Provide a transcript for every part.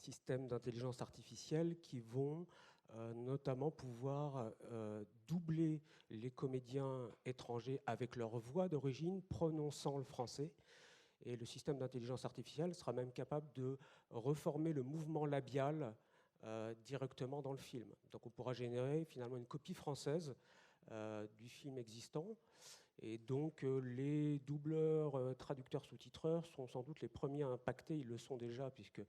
systèmes d'intelligence artificielle qui vont notamment pouvoir doubler les comédiens étrangers avec leur voix d'origine prononçant le français. Et le système d'intelligence artificielle sera même capable de reformer le mouvement labial directement dans le film. Donc on pourra générer finalement une copie française du film existant. Et donc les doubleurs, traducteurs, sous-titreurs sont sans doute les premiers à impacter. Ils le sont déjà, puisque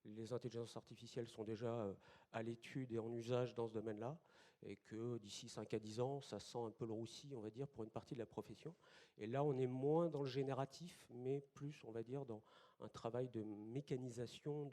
les intelligences artificielles sont déjà à l'étude et en usage dans ce domaine-là, et que d'ici 5 à 10 ans, ça sent un peu le roussi, on va dire, pour une partie de la profession. Et là, on est moins dans le génératif, mais plus, on va dire, dans un travail de mécanisation,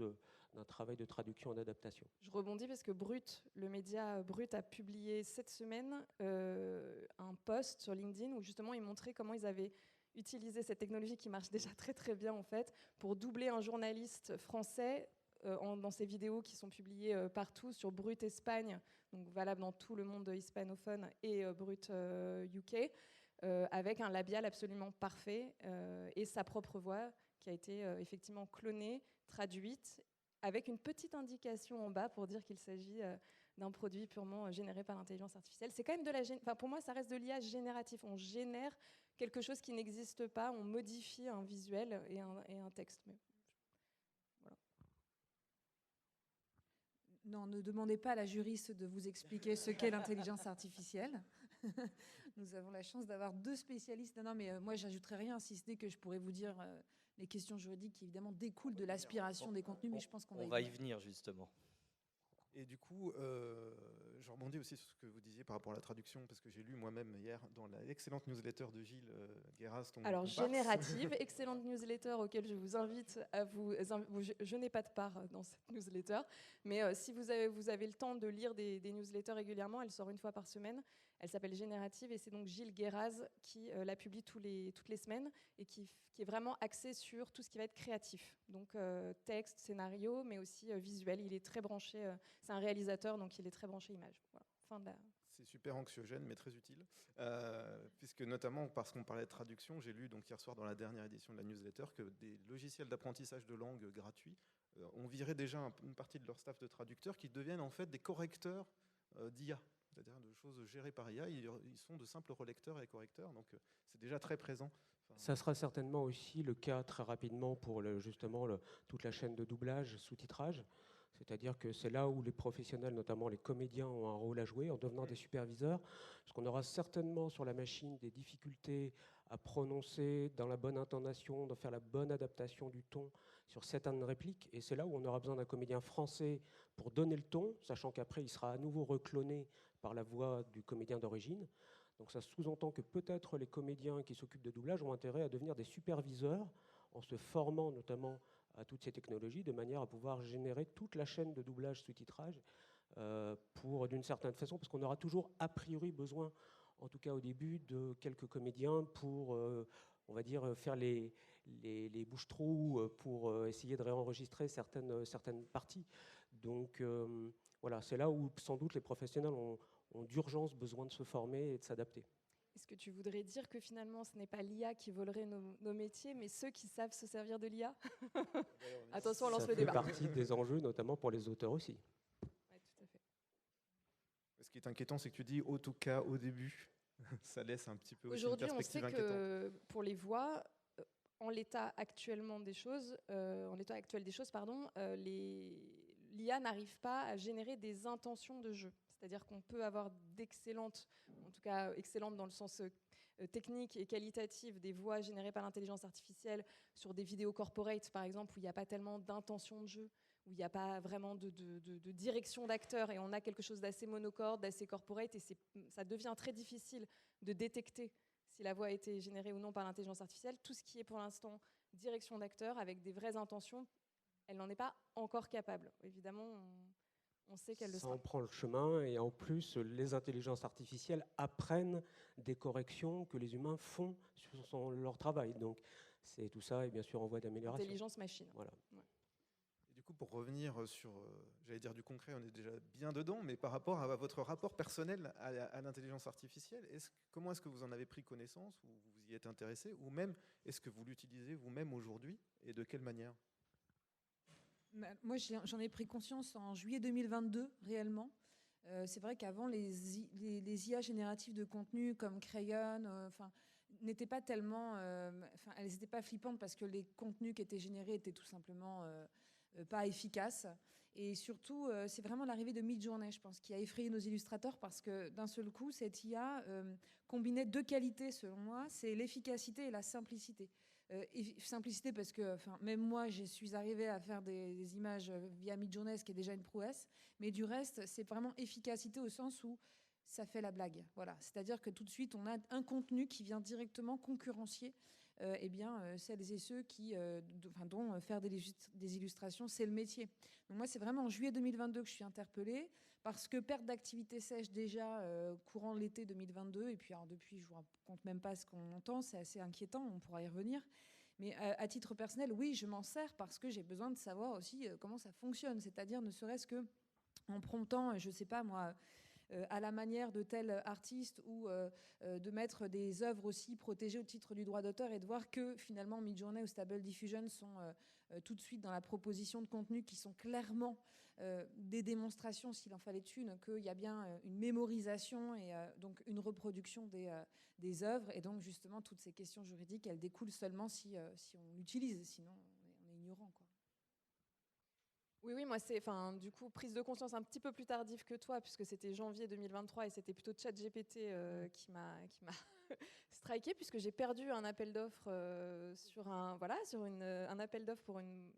d'un travail de traduction et d'adaptation. Je rebondis parce que Brut, le média Brut, a publié cette semaine un post sur LinkedIn où justement ils montraient comment ils avaient utilisé cette technologie qui marche déjà très très bien en fait pour doubler un journaliste français dans ces vidéos qui sont publiées partout sur Brut Espagne, donc valable dans tout le monde hispanophone, et Brut UK, avec un labial absolument parfait et sa propre voix qui a été effectivement clonée, traduite, avec une petite indication en bas pour dire qu'il s'agit d'un produit purement généré par l'intelligence artificielle. C'est quand même de la enfin, pour moi, ça reste de l'IA génératif. On génère quelque chose qui n'existe pas, on modifie un visuel et un texte. Mais voilà. Non, ne demandez pas à la juriste de vous expliquer ce qu'est l'intelligence artificielle. Nous avons la chance d'avoir 2 spécialistes. Non, mais moi, j'ajouterai rien, si ce n'est que je pourrais vous dire les questions juridiques qui, évidemment, découlent de l'aspiration des contenus, mais je pense qu'on va y venir, justement. Et du coup, je rebondis aussi sur ce que vous disiez par rapport à la traduction, parce que j'ai lu moi-même hier dans l'excellente newsletter de Gilles Guéras. Alors, générative, excellente newsletter auquel je vous invite à vous... Je n'ai pas de part dans cette newsletter, mais si vous avez le temps de lire des newsletters régulièrement, elle sort une fois par semaine. Elle s'appelle Générative et c'est donc Gilles Guéras qui la publie toutes les semaines et qui est vraiment axée sur tout ce qui va être créatif. Donc, texte, scénario, mais aussi visuel. Il est très branché... C'est un réalisateur, donc il est très branché image. Voilà. Fin de la... C'est super anxiogène, mais très utile. Puisque notamment, parce qu'on parlait de traduction, j'ai lu donc hier soir dans la dernière édition de la newsletter que des logiciels d'apprentissage de langue gratuits ont viré déjà une partie de leur staff de traducteurs qui deviennent en fait des correcteurs d'IA. C'est-à-dire de choses gérées par IA, ils sont de simples relecteurs et correcteurs, donc c'est déjà très présent. Enfin, ça sera certainement aussi le cas très rapidement pour toute la chaîne de doublage, sous-titrage. C'est-à-dire que c'est là où les professionnels, notamment les comédiens, ont un rôle à jouer en devenant des superviseurs, parce qu'on aura certainement sur la machine des difficultés à prononcer dans la bonne intonation, de faire la bonne adaptation du ton sur certaines répliques, et c'est là où on aura besoin d'un comédien français pour donner le ton, sachant qu'après il sera à nouveau recloné par la voix du comédien d'origine. Donc ça sous-entend que peut-être les comédiens qui s'occupent de doublage ont intérêt à devenir des superviseurs en se formant notamment à toutes ces technologies, de manière à pouvoir générer toute la chaîne de doublage sous-titrage pour, d'une certaine façon, parce qu'on aura toujours a priori besoin, en tout cas au début, de quelques comédiens pour, on va dire, faire les bouches-trous pour essayer de réenregistrer certaines parties. Donc voilà, c'est là où sans doute les professionnels ont d'urgence besoin de se former et de s'adapter. Est-ce que tu voudrais dire que finalement, ce n'est pas l'IA qui volerait nos métiers, mais ceux qui savent se servir de l'IA? Attention, on lance le débat. Ça fait partie des enjeux, notamment pour les auteurs aussi. Oui, tout à fait. Ce qui est inquiétant, c'est que tu dis « au tout cas, au début ». Ça laisse un petit peu aussi une perspective inquiétante. Aujourd'hui, on sait que pour les voix, en l'état actuel des choses, l'IA n'arrive pas à générer des intentions de jeu. C'est-à-dire qu'on peut avoir d'excellentes, en tout cas excellentes dans le sens technique et qualitatif, des voix générées par l'intelligence artificielle sur des vidéos corporate, par exemple, où il n'y a pas tellement d'intention de jeu, où il n'y a pas vraiment de direction d'acteur, et on a quelque chose d'assez monocorde, d'assez corporate, et ça devient très difficile de détecter si la voix a été générée ou non par l'intelligence artificielle. Tout ce qui est pour l'instant direction d'acteur, avec des vraies intentions, elle n'en est pas encore capable. Évidemment, on sait qu'elle le sera. Ça en prend le chemin, et en plus, les intelligences artificielles apprennent des corrections que les humains font sur leur travail. Donc, tout ça est bien sûr en voie d'amélioration. Intelligence machine. Voilà. Ouais. Et du coup, pour revenir sur, j'allais dire du concret, on est déjà bien dedans, mais par rapport à votre rapport personnel à l'intelligence artificielle, comment est-ce que vous en avez pris connaissance, ou vous vous y êtes intéressé, ou même est-ce que vous l'utilisez vous-même aujourd'hui, et de quelle manière? Moi, j'en ai pris conscience en juillet 2022, réellement. C'est vrai qu'avant, les IA génératives de contenu comme Crayon, n'étaient pas tellement... elles n'étaient pas flippantes parce que les contenus qui étaient générés étaient tout simplement pas efficaces. Et surtout, c'est vraiment l'arrivée de Midjourney, je pense, qui a effrayé nos illustrateurs parce que d'un seul coup, cette IA combinait deux qualités, selon moi, c'est l'efficacité et la simplicité. Simplicité parce que même moi, je suis arrivée à faire des images via Midjourney, ce qui est déjà une prouesse. Mais du reste, c'est vraiment efficacité au sens où ça fait la blague. Voilà. C'est-à-dire que tout de suite, on a un contenu qui vient directement concurrencier celles et ceux dont faire des illustrations, c'est le métier. Donc moi, c'est vraiment en juillet 2022 que je suis interpellée parce que perte d'activité sèche déjà courant l'été 2022. Et puis alors, depuis, je ne vous raconte même pas ce qu'on entend. C'est assez inquiétant, on pourra y revenir. Mais à titre personnel, oui, je m'en sers parce que j'ai besoin de savoir aussi comment ça fonctionne. C'est-à-dire ne serait-ce que en promptant, je ne sais pas moi, à la manière de tel artiste ou de mettre des œuvres aussi protégées au titre du droit d'auteur et de voir que finalement Midjourney ou Stable Diffusion sont tout de suite dans la proposition de contenu qui sont clairement des démonstrations, s'il en fallait une, qu'il y a bien une mémorisation et donc une reproduction des œuvres. Et donc justement, toutes ces questions juridiques, elles découlent seulement si on l'utilise, sinon on est ignorant, quoi. Oui, moi, c'est du coup prise de conscience un petit peu plus tardive que toi, puisque c'était janvier 2023 et c'était plutôt ChatGPT qui m'a striké, puisque j'ai perdu un appel d'offres sur un appel d'offres pour une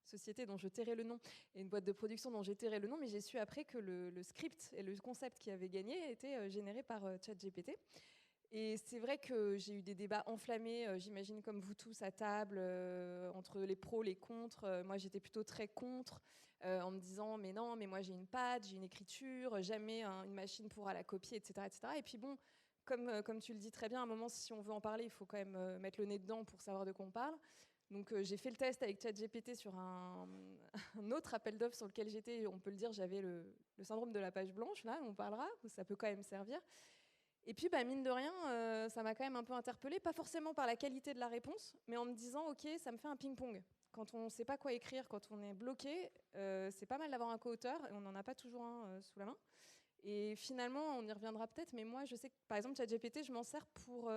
société dont je tairai le nom et une boîte de production dont j'ai tairé le nom, mais j'ai su après que le script et le concept qui avait gagné était généré par ChatGPT. Et c'est vrai que j'ai eu des débats enflammés, j'imagine comme vous tous à table, entre les pros, les contre. Moi, j'étais plutôt très contre, en me disant mais non, mais moi j'ai une patte, j'ai une écriture, jamais une machine pourra la copier, etc., etc. Et puis bon, comme tu le dis très bien, à un moment, si on veut en parler, il faut quand même mettre le nez dedans pour savoir de quoi on parle. Donc j'ai fait le test avec ChatGPT sur un autre appel d'offres sur lequel j'étais, on peut le dire, j'avais le syndrome de la page blanche, là, on parlera, ça peut quand même servir. Et puis, mine de rien, ça m'a quand même un peu interpellée, pas forcément par la qualité de la réponse, mais en me disant, ok, ça me fait un ping-pong. Quand on ne sait pas quoi écrire, quand on est bloqué, c'est pas mal d'avoir un co-auteur, et on n'en a pas toujours un sous la main. Et finalement, on y reviendra peut-être, mais moi, je sais que, par exemple, ChatGPT, je m'en sers pour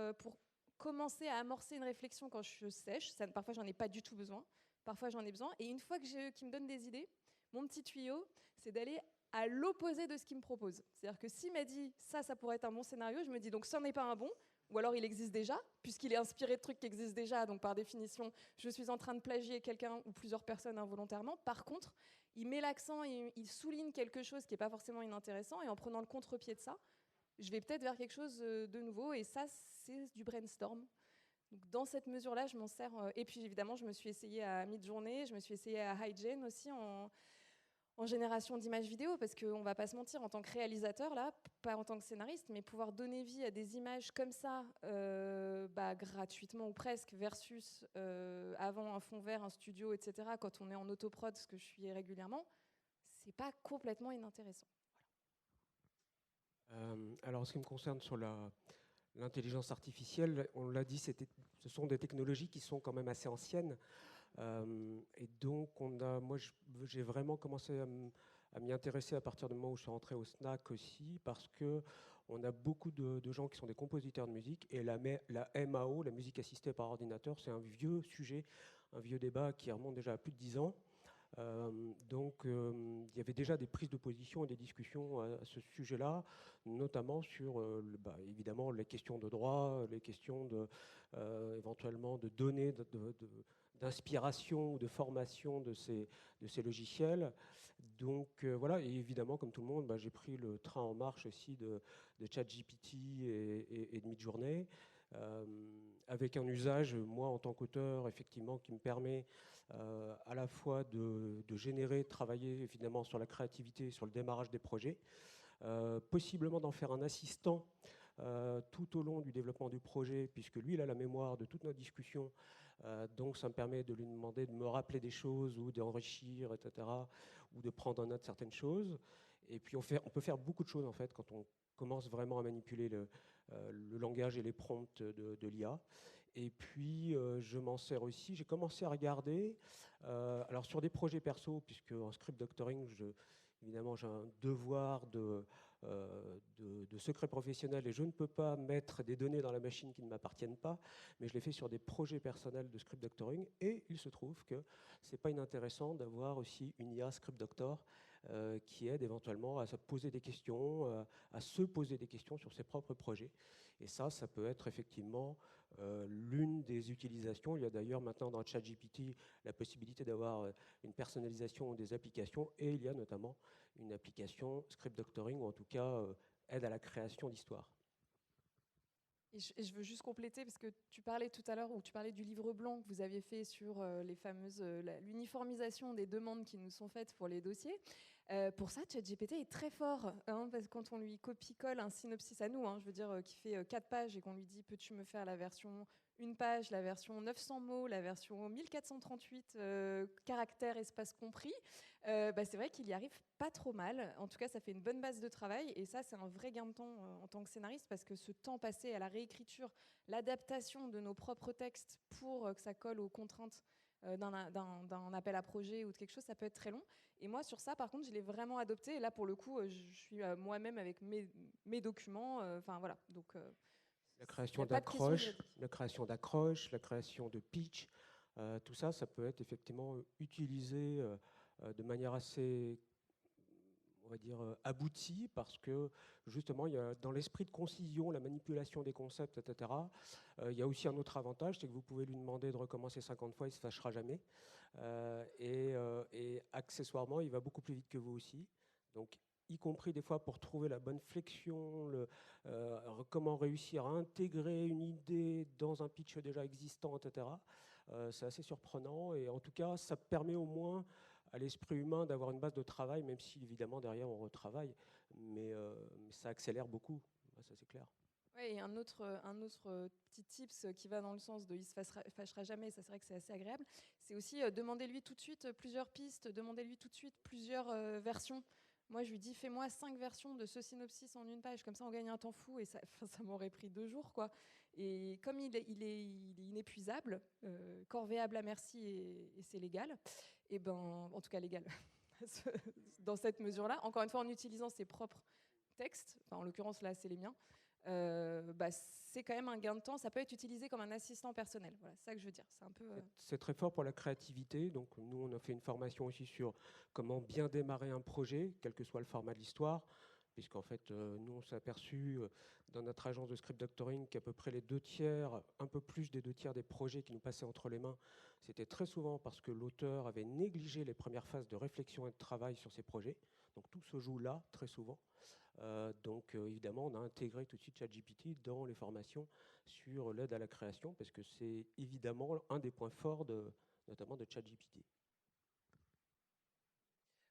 commencer à amorcer une réflexion quand je sèche. Parfois, j'en ai pas du tout besoin. Parfois, j'en ai besoin. Et une fois qu'il me donne des idées, mon petit tuyau, c'est d'aller à l'opposé de ce qu'il me propose. C'est-à-dire que s'il m'a dit ça pourrait être un bon scénario, je me dis donc ça n'est pas un bon, ou alors il existe déjà, puisqu'il est inspiré de trucs qui existent déjà, donc par définition, je suis en train de plagier quelqu'un ou plusieurs personnes involontairement. Par contre, il met l'accent et il souligne quelque chose qui n'est pas forcément inintéressant, et en prenant le contre-pied de ça, je vais peut-être vers quelque chose de nouveau, et ça, c'est du brainstorm. Donc dans cette mesure-là, je m'en sers. Et puis évidemment, je me suis essayée à Midjourney, je me suis essayée à HiGen aussi en génération d'images vidéo, parce qu'on ne va pas se mentir, en tant que réalisateur, là, pas en tant que scénariste, mais pouvoir donner vie à des images comme ça, gratuitement ou presque, versus avant un fond vert, un studio, etc., quand on est en autoprod, ce que je suis régulièrement, c'est pas complètement inintéressant. Alors, en ce qui me concerne sur l'intelligence artificielle, on l'a dit, ce sont des technologies qui sont quand même assez anciennes. Et donc, moi, j'ai vraiment commencé à m'y intéresser à partir du moment où je suis rentré au SNAC aussi, parce qu'on a beaucoup de gens qui sont des compositeurs de musique, et la MAO, la musique assistée par ordinateur, c'est un vieux sujet, un vieux débat qui remonte déjà à plus de 10 ans. Donc, il y avait déjà des prises de position et des discussions à ce sujet-là, notamment sur, évidemment, les questions de droit, les questions éventuellement de données, d'inspiration ou de formation de ces logiciels. Donc voilà, et évidemment, comme tout le monde, j'ai pris le train en marche aussi de ChatGPT et de Midjourney, avec un usage, moi, en tant qu'auteur, effectivement, qui me permet à la fois de générer, de travailler évidemment sur la créativité, sur le démarrage des projets, possiblement d'en faire un assistant tout au long du développement du projet, puisque lui, il a la mémoire de toutes nos discussions. Donc ça me permet de lui demander de me rappeler des choses ou d'enrichir, etc., ou de prendre en note certaines choses. Et puis on peut faire beaucoup de choses en fait quand on commence vraiment à manipuler le langage et les prompts de l'IA. Et puis, je m'en sers aussi. J'ai commencé à regarder, alors sur des projets perso, puisque en script doctoring, évidemment, j'ai un devoir de secret professionnel et je ne peux pas mettre des données dans la machine qui ne m'appartiennent pas, mais je l'ai fait sur des projets personnels de script doctoring. Et il se trouve que ce n'est pas inintéressant d'avoir aussi une IA script doctor qui aide éventuellement à se poser des questions, à se poser des questions sur ses propres projets. Et ça peut être effectivement l'une des utilisations. Il y a d'ailleurs maintenant dans ChatGPT la possibilité d'avoir une personnalisation des applications, et il y a notamment une application script doctoring, ou en tout cas aide à la création d'histoires. Et je veux juste compléter, parce que tu parlais tout à l'heure, ou tu parlais du livre blanc que vous aviez fait sur l'uniformisation des demandes qui nous sont faites pour les dossiers. Pour ça, ChatGPT est très fort, hein, parce que quand on lui copie-colle un synopsis à nous, hein, je veux dire, qui fait 4 pages, et qu'on lui dit « peux-tu me faire la version 1 page, la version 900 mots, la version 1438 caractères, espace compris », c'est vrai qu'il y arrive pas trop mal. En tout cas, ça fait une bonne base de travail, et ça, c'est un vrai gain de temps en tant que scénariste, parce que ce temps passé à la réécriture, l'adaptation de nos propres textes pour que ça colle aux contraintes d'un appel à projet ou de quelque chose, ça peut être très long. Et moi, sur ça, par contre, je l'ai vraiment adopté. Et là, pour le coup, je suis moi-même avec mes documents. Enfin, voilà. Donc, la création d'accroches, la création de pitch, tout ça, ça peut être effectivement utilisé de manière assez, on va dire, aboutie, parce que justement, il y a, dans l'esprit de concision, la manipulation des concepts, etc., il y a aussi un autre avantage, c'est que vous pouvez lui demander de recommencer 50 fois, il ne se fâchera jamais. Et accessoirement, il va beaucoup plus vite que vous aussi. Donc, y compris des fois pour trouver la bonne flexion, comment réussir à intégrer une idée dans un pitch déjà existant, etc. C'est assez surprenant, et en tout cas, ça permet au moins à l'esprit humain d'avoir une base de travail, même si évidemment derrière on retravaille, mais ça accélère beaucoup, ça c'est clair. Ouais, et un autre petit tips qui va dans le sens de il se fâchera jamais, ça c'est vrai que c'est assez agréable, c'est aussi demandez-lui tout de suite plusieurs pistes, demandez-lui tout de suite plusieurs versions. Moi, je lui dis, fais-moi 5 versions de ce synopsis en 1 page, comme ça on gagne un temps fou, et ça m'aurait pris 2 jours, quoi. Et comme il est inépuisable, corvéable à merci, et c'est légal, et ben, en tout cas légal, dans cette mesure-là, encore une fois en utilisant ses propres textes, enfin, en l'occurrence là c'est les miens, c'est quand même un gain de temps. Ça peut être utilisé comme un assistant personnel. Voilà, c'est ça que je veux dire. C'est un peu. C'est très fort pour la créativité. Donc nous, on a fait une formation aussi sur comment bien démarrer un projet, quel que soit le format de l'histoire, puisqu'en fait, nous, on s'est aperçu dans notre agence de script doctoring qu'à peu près les 2 tiers, un peu plus des 2 tiers des projets qui nous passaient entre les mains, c'était très souvent parce que l'auteur avait négligé les premières phases de réflexion et de travail sur ses projets. Donc tout se joue là, très souvent. Donc évidemment, on a intégré tout de suite ChatGPT dans les formations sur l'aide à la création, parce que c'est évidemment un des points forts notamment de ChatGPT.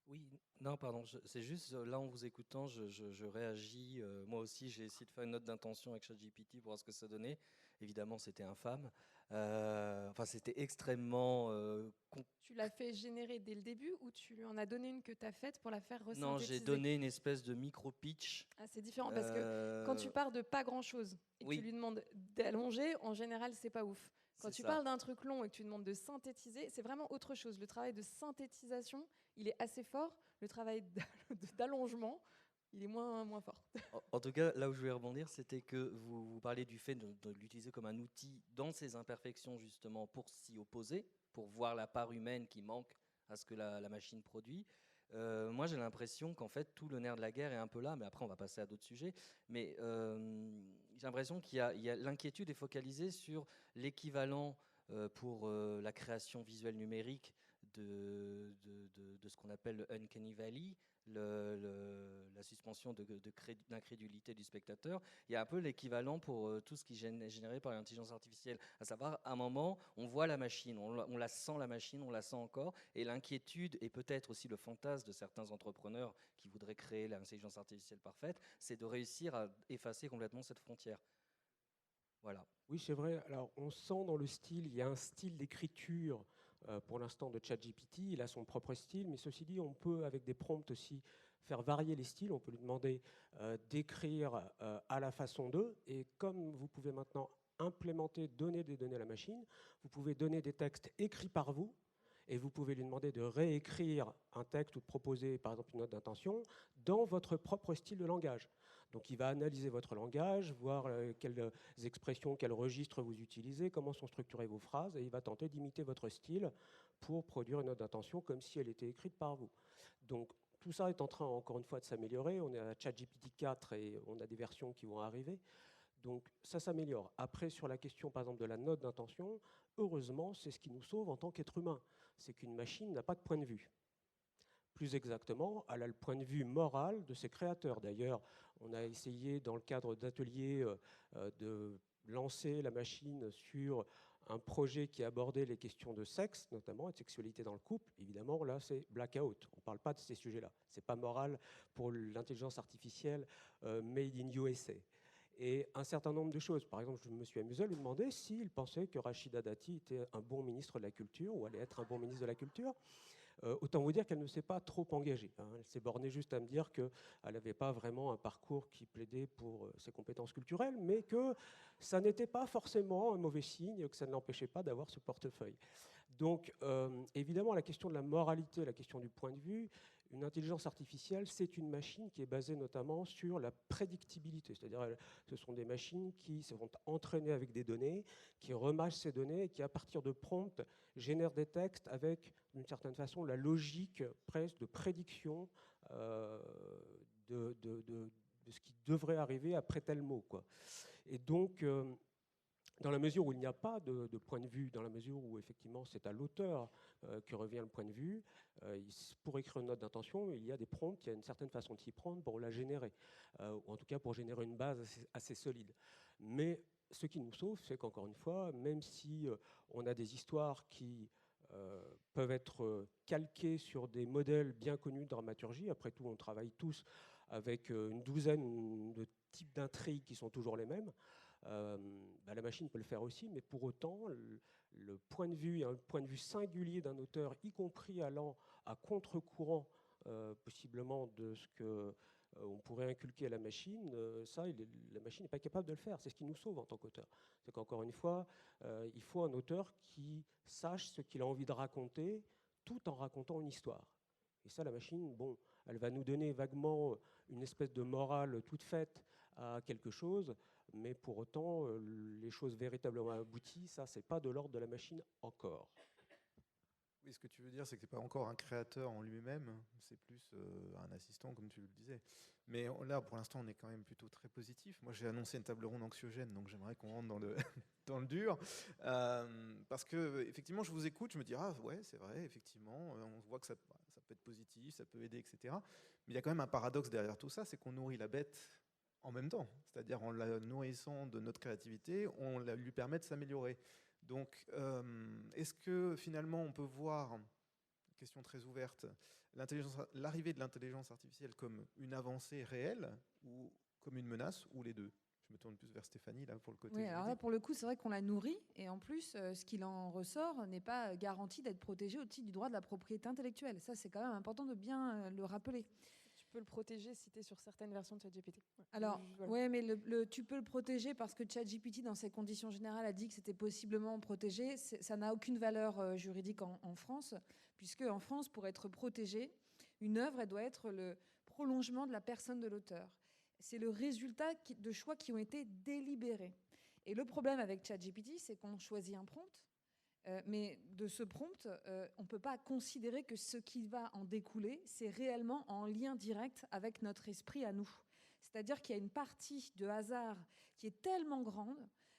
Oui, non, pardon, c'est juste, là, en vous écoutant, je réagis. Moi aussi, j'ai essayé de faire une note d'intention avec ChatGPT pour voir ce que ça donnait. Évidemment, c'était infâme. Enfin, c'était extrêmement... Tu l'as fait générer dès le début, ou tu lui en as donné une que tu as faite pour la faire resynthétiser? Non, j'ai donné une espèce de micro-pitch. Ah, c'est différent, parce que quand tu pars de pas grand-chose et que oui. tu lui demandes d'allonger, en général, c'est pas ouf. Quand tu parles d'un truc long et que tu demandes de synthétiser, c'est vraiment autre chose. Le travail de synthétisation, il est assez fort. Le travail d'allongement, il est moins fort. En tout cas, là où je voulais rebondir, c'était que vous parlez du fait de l'utiliser comme un outil dans ses imperfections, justement, pour s'y opposer, pour voir la part humaine qui manque à ce que la machine produit. Moi, j'ai l'impression qu'en fait, tout le nerf de la guerre est un peu là, mais après, on va passer à d'autres sujets. Mais j'ai l'impression qu'il y a l'inquiétude est focalisée sur l'équivalent pour la création visuelle numérique de ce qu'on appelle le Uncanny Valley, la suspension d'incrédulité du spectateur. Il y a un peu l'équivalent pour tout ce qui est généré par l'intelligence artificielle, à savoir, à un moment, on voit la machine, on la sent la machine, on la sent encore, et l'inquiétude, et peut-être aussi le fantasme de certains entrepreneurs qui voudraient créer l'intelligence artificielle parfaite, c'est de réussir à effacer complètement cette frontière. Voilà. Oui, c'est vrai. Alors, on sent dans le style, il y a un style d'écriture pour l'instant de ChatGPT. Il a son propre style, mais ceci dit, on peut, avec des prompts aussi, faire varier les styles. On peut lui demander d'écrire à la façon d'eux. Et comme vous pouvez maintenant implémenter, donner des données à la machine. Vous pouvez donner des textes écrits par vous, et vous pouvez lui demander de réécrire un texte ou de proposer, par exemple, une note d'intention dans votre propre style de langage. Donc il va analyser votre langage, voir quelles expressions, quels registres vous utilisez, comment sont structurées vos phrases, et il va tenter d'imiter votre style pour produire une note d'intention comme si elle était écrite par vous. Donc tout ça est en train, encore une fois, de s'améliorer. On est à ChatGPT 4 et on a des versions qui vont arriver. Donc ça s'améliore. Après, sur la question, par exemple, de la note d'intention, heureusement, c'est ce qui nous sauve en tant qu'être humain. C'est qu'une machine n'a pas de point de vue. Plus exactement, elle a le point de vue moral de ses créateurs. D'ailleurs, on a essayé, dans le cadre d'ateliers, de lancer la machine sur un projet qui abordait les questions de sexe, notamment, et de sexualité dans le couple. Évidemment, là, c'est blackout. On ne parle pas de ces sujets-là. Ce n'est pas moral pour l'intelligence artificielle made in USA. Et un certain nombre de choses. Par exemple, je me suis amusé à lui demander s'il pensait que Rachida Dati était un bon ministre de la Culture ou allait être un bon ministre de la Culture. Autant vous dire qu'elle ne s'est pas trop engagée. Elle s'est bornée juste à me dire qu'elle n'avait pas vraiment un parcours qui plaidait pour ses compétences culturelles, mais que ça n'était pas forcément un mauvais signe, que ça ne l'empêchait pas d'avoir ce portefeuille. Donc, évidemment, la question de la moralité, la question du point de vue, une intelligence artificielle, c'est une machine qui est basée notamment sur la prédictibilité. C'est-à-dire, ce sont des machines qui se vont entraîner avec des données, qui remâchent ces données et qui, à partir de prompts, génèrent des textes avec, d'une certaine façon, la logique presque de prédiction de ce qui devrait arriver après tel mot, quoi. Et donc, dans la mesure où il n'y a pas de point de vue, dans la mesure où effectivement c'est à l'auteur que revient le point de vue, pour écrire une note d'intention, il y a des prompts, il y a une certaine façon de s'y prendre pour la générer, ou en tout cas pour générer une base assez solide. Mais ce qui nous sauve, c'est qu'encore une fois, même si on a des histoires qui peuvent être calquées sur des modèles bien connus de dramaturgie, après tout on travaille tous avec une douzaine de types d'intrigues qui sont toujours les mêmes, la machine peut le faire aussi, mais pour autant, le point de vue, un point de vue singulier d'un auteur, y compris allant à contre-courant possiblement de ce qu'on pourrait inculquer à la machine, la machine n'est pas capable de le faire. C'est ce qui nous sauve en tant qu'auteur. C'est qu'encore une fois, il faut un auteur qui sache ce qu'il a envie de raconter tout en racontant une histoire. Et ça, la machine, bon, elle va nous donner vaguement une espèce de morale toute faite à quelque chose, mais pour autant, les choses véritablement abouties, ça, c'est pas de l'ordre de la machine encore. Oui, ce que tu veux dire, c'est que c'est pas encore un créateur en lui-même, c'est plus un assistant, comme tu le disais. Mais là, pour l'instant, on est quand même plutôt très positif. Moi, j'ai annoncé une table ronde anxiogène, donc j'aimerais qu'on rentre dans le, dans le dur. Parce que, effectivement, je vous écoute, je me dis, ah ouais, c'est vrai, effectivement, on voit que ça peut être positif, ça peut aider, etc. Mais il y a quand même un paradoxe derrière tout ça, c'est qu'on nourrit la bête en même temps. C'est-à-dire, en la nourrissant de notre créativité, on lui permet de s'améliorer. Donc, est-ce que finalement on peut voir, question très ouverte, l'arrivée de l'intelligence artificielle comme une avancée réelle ou comme une menace, ou les deux? Je me tourne plus vers Stéphanie là pour le côté. Oui, alors là pour le coup c'est vrai qu'on la nourrit et en plus ce qu'il en ressort n'est pas garanti d'être protégé au titre du droit de la propriété intellectuelle. Ça c'est quand même important de bien le rappeler. Tu peux le protéger si tu es sur certaines versions de ChatGPT. Alors, oui, mais tu peux le protéger parce que ChatGPT, dans ses conditions générales, a dit que c'était possiblement protégé. Ça n'a aucune valeur juridique en France, puisque en France, pour être protégée, une œuvre, elle doit être le prolongement de la personne de l'auteur. C'est le résultat de choix qui ont été délibérés. Et le problème avec ChatGPT, c'est qu'on choisit un prompt, mais de ce prompt, on ne peut pas considérer que ce qui va en découler, c'est réellement en lien direct avec notre esprit à nous. C'est-à-dire qu'il y a une partie de hasard qui est tellement grande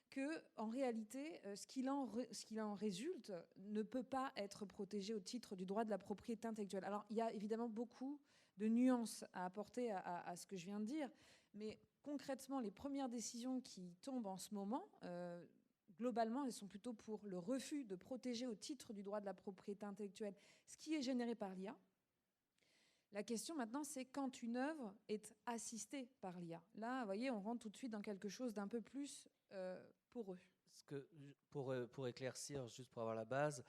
que, en réalité, ce qu'il en résulte ne peut pas être protégé au titre du droit de la propriété intellectuelle. Alors, il y a évidemment beaucoup de nuances à apporter à ce que je viens de dire, mais concrètement, les premières décisions qui tombent en ce moment, globalement, elles sont plutôt pour le refus de protéger au titre du droit de la propriété intellectuelle ce qui est généré par l'IA. La question maintenant, c'est quand une œuvre est assistée par l'IA. Là, vous voyez, on rentre tout de suite dans quelque chose d'un peu plus poreux. Pour éclaircir, juste pour avoir la base,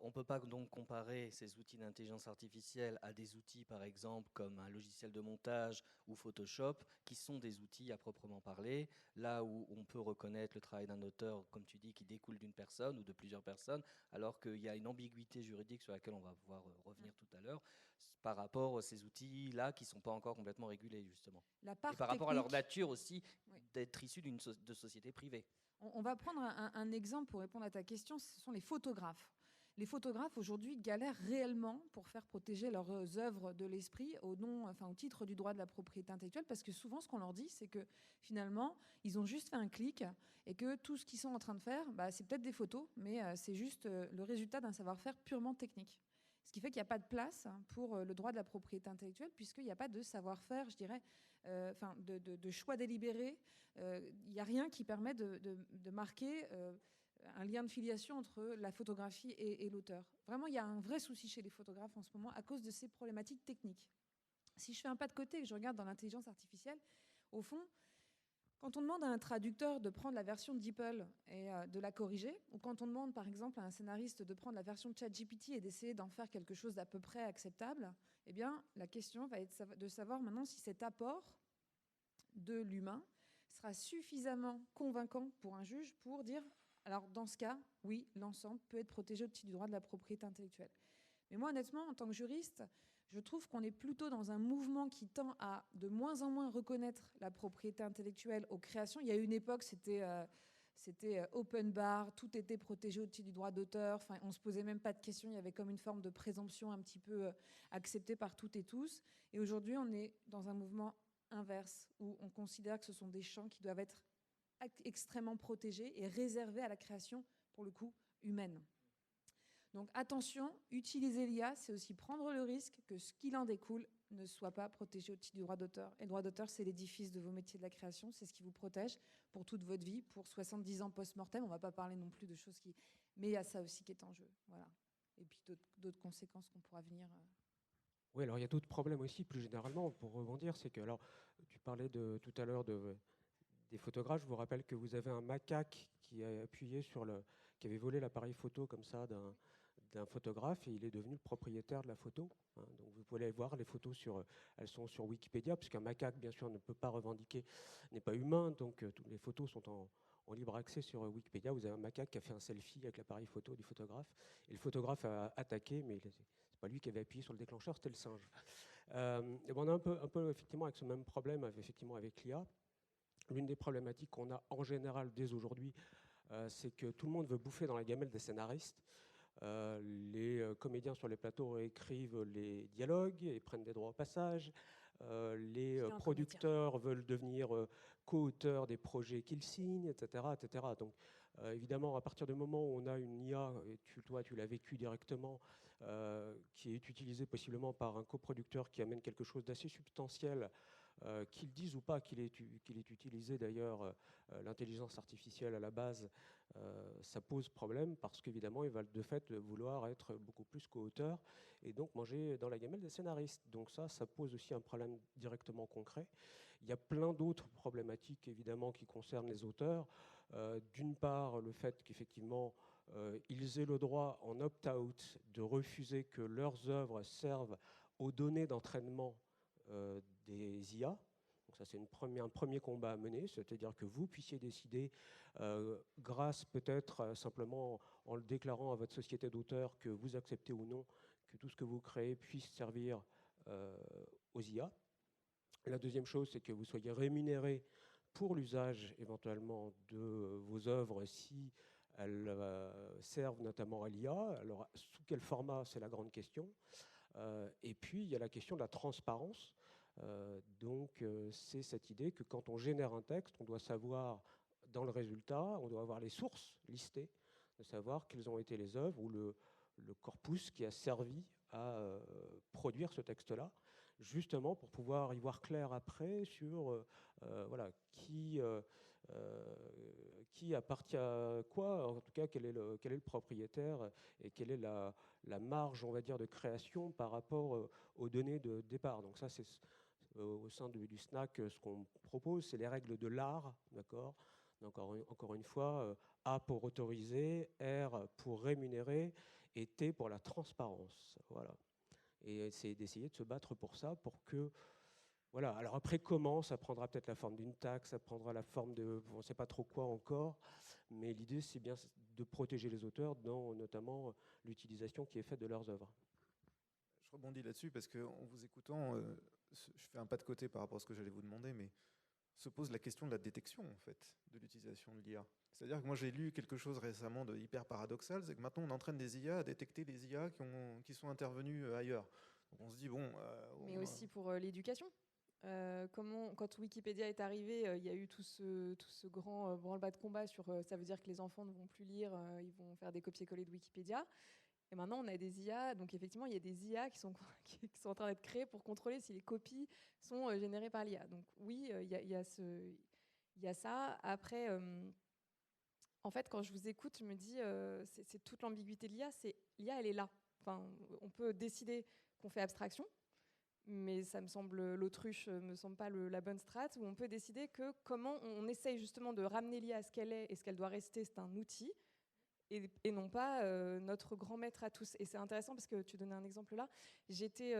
On ne peut pas donc comparer ces outils d'intelligence artificielle à des outils, par exemple, comme un logiciel de montage ou Photoshop, qui sont des outils à proprement parler, là où on peut reconnaître le travail d'un auteur, comme tu dis, qui découle d'une personne ou de plusieurs personnes, alors qu'il y a une ambiguïté juridique sur laquelle on va pouvoir revenir tout à l'heure, par rapport à ces outils-là qui ne sont pas encore complètement régulés, justement. La part Et par rapport à leur technique, nature aussi, oui. d'être issus de sociétés privées. On va prendre un exemple pour répondre à ta question, ce sont les photographes. Les photographes aujourd'hui galèrent réellement pour faire protéger leurs œuvres de l'esprit au titre du droit de la propriété intellectuelle, parce que souvent ce qu'on leur dit, c'est que finalement, ils ont juste fait un clic et que tout ce qu'ils sont en train de faire, c'est peut-être des photos, mais c'est juste le résultat d'un savoir-faire purement technique. Ce qui fait qu'il n'y a pas de place pour le droit de la propriété intellectuelle, puisqu'il n'y a pas de savoir-faire, je dirais, de choix délibéré. Il n'y a rien qui permet de marquer un lien de filiation entre la photographie et l'auteur. Vraiment, il y a un vrai souci chez les photographes en ce moment à cause de ces problématiques techniques. Si je fais un pas de côté et que je regarde dans l'intelligence artificielle, au fond, quand on demande à un traducteur de prendre la version DeepL et de la corriger, ou quand on demande par exemple à un scénariste de prendre la version de ChatGPT et d'essayer d'en faire quelque chose d'à peu près acceptable, eh bien, la question va être de savoir maintenant si cet apport de l'humain sera suffisamment convaincant pour un juge pour dire, alors dans ce cas, oui, l'ensemble peut être protégé au titre du droit de la propriété intellectuelle. Mais moi, honnêtement, en tant que juriste, je trouve qu'on est plutôt dans un mouvement qui tend à de moins en moins reconnaître la propriété intellectuelle aux créations. Il y a eu une époque, c'était open bar, tout était protégé au titre du droit d'auteur, enfin, on ne se posait même pas de questions, il y avait comme une forme de présomption un petit peu acceptée par toutes et tous. Et aujourd'hui, on est dans un mouvement inverse, où on considère que ce sont des champs qui doivent être extrêmement protégés et réservés à la création, pour le coup, humaine. Donc attention, utiliser l'IA, c'est aussi prendre le risque que ce qu'il en découle ne soit pas protégé au titre du droit d'auteur. Et le droit d'auteur, c'est l'édifice de vos métiers de la création, c'est ce qui vous protège pour toute votre vie, pour 70 ans post-mortem. On ne va pas parler non plus de choses qui... Mais il y a ça aussi qui est en jeu. Voilà. Et puis d'autres conséquences qu'on pourra venir... Oui, alors il y a d'autres problèmes aussi, plus généralement, pour rebondir, c'est que, alors, tu parlais tout à l'heure des photographes, je vous rappelle que vous avez un macaque qui a appuyé qui avait volé l'appareil photo comme ça d'un photographe et il est devenu le propriétaire de la photo. Hein. Donc vous pouvez aller voir les photos elles sont sur Wikipédia, puisqu'un macaque, bien sûr, ne peut pas revendiquer, n'est pas humain, donc toutes les photos sont en libre accès sur Wikipédia. Vous avez un macaque qui a fait un selfie avec l'appareil photo du photographe et le photographe a attaqué, mais c'est pas lui qui avait appuyé sur le déclencheur, c'était le singe. Et on a un peu effectivement avec ce même problème effectivement avec l'IA. L'une des problématiques qu'on a en général dès aujourd'hui, c'est que tout le monde veut bouffer dans la gamelle des scénaristes. Les comédiens sur les plateaux écrivent les dialogues et prennent des droits au passage. Les producteurs veulent devenir co-auteurs des projets qu'ils signent, etc., etc. Donc, évidemment, à partir du moment où on a une IA, et toi, tu l'as vécu directement, qui est utilisée possiblement par un coproducteur qui amène quelque chose d'assez substantiel, qu'il dise ou pas qu'il est utilisé d'ailleurs, l'intelligence artificielle à la base, ça pose problème parce qu'évidemment, il va de fait vouloir être beaucoup plus co-auteur et donc manger dans la gamelle des scénaristes. Donc ça pose aussi un problème directement concret. Il y a plein d'autres problématiques évidemment qui concernent les auteurs. D'une part, le fait qu'effectivement, ils aient le droit en opt-out de refuser que leurs œuvres servent aux données d'entraînement des IA. Donc ça, c'est un premier combat à mener, c'est-à-dire que vous puissiez décider, grâce peut-être simplement en le déclarant à votre société d'auteur, que vous acceptez ou non que tout ce que vous créez puisse servir aux IA. La deuxième chose, c'est que vous soyez rémunéré pour l'usage éventuellement de vos œuvres si elles servent notamment à l'IA. Alors, sous quel format, c'est la grande question. Et puis, il y a la question de la transparence. Donc, c'est cette idée que quand on génère un texte, on doit savoir dans le résultat, on doit avoir les sources listées, de savoir quelles ont été les œuvres ou le corpus qui a servi à produire ce texte-là, justement pour pouvoir y voir clair après sur voilà, qui appartient à quoi, en tout cas quel est le propriétaire et quelle est la marge, on va dire, de création par rapport aux données de départ. Donc ça, c'est au sein du SNAC, ce qu'on propose, c'est les règles de l'art, d'accord. Donc encore une fois, A pour autoriser, R pour rémunérer et T pour la transparence. Voilà. Et c'est d'essayer de se battre pour ça, pour que... Voilà. Alors après, comment? Ça prendra peut-être la forme d'une taxe, ça prendra la forme de... On ne sait pas trop quoi encore, mais l'idée, c'est bien de protéger les auteurs dans notamment l'utilisation qui est faite de leurs œuvres. Je rebondis là-dessus parce qu'en vous écoutant, je fais un pas de côté par rapport à ce que j'allais vous demander, mais se pose la question de la détection en fait, de l'utilisation de l'IA. C'est-à-dire que moi j'ai lu quelque chose récemment de hyper paradoxal, c'est que maintenant on entraîne des IA à détecter les IA qui sont intervenus ailleurs. Donc on se dit bon... Mais aussi pour l'éducation. Quand Wikipédia est arrivé, il y a eu tout ce grand branle-bas de combat sur ça veut dire que les enfants ne vont plus lire, ils vont faire des copier-coller de Wikipédia. Et maintenant, on a des IA. Donc, effectivement, il y a des IA qui sont en train d'être créées pour contrôler si les copies sont générées par l'IA. Donc, oui, il y a ça. Après, en fait, quand je vous écoute, je me dis, c'est toute l'ambiguïté de l'IA. L'IA, elle est là. Enfin, on peut décider qu'on fait abstraction, mais ça me semble, l'autruche me semble pas la bonne strate, où on peut décider que comment on essaye justement de ramener l'IA à ce qu'elle est et ce qu'elle doit rester, c'est un outil, et non pas notre grand maître à tous. Et c'est intéressant parce que tu donnais un exemple là. J'étais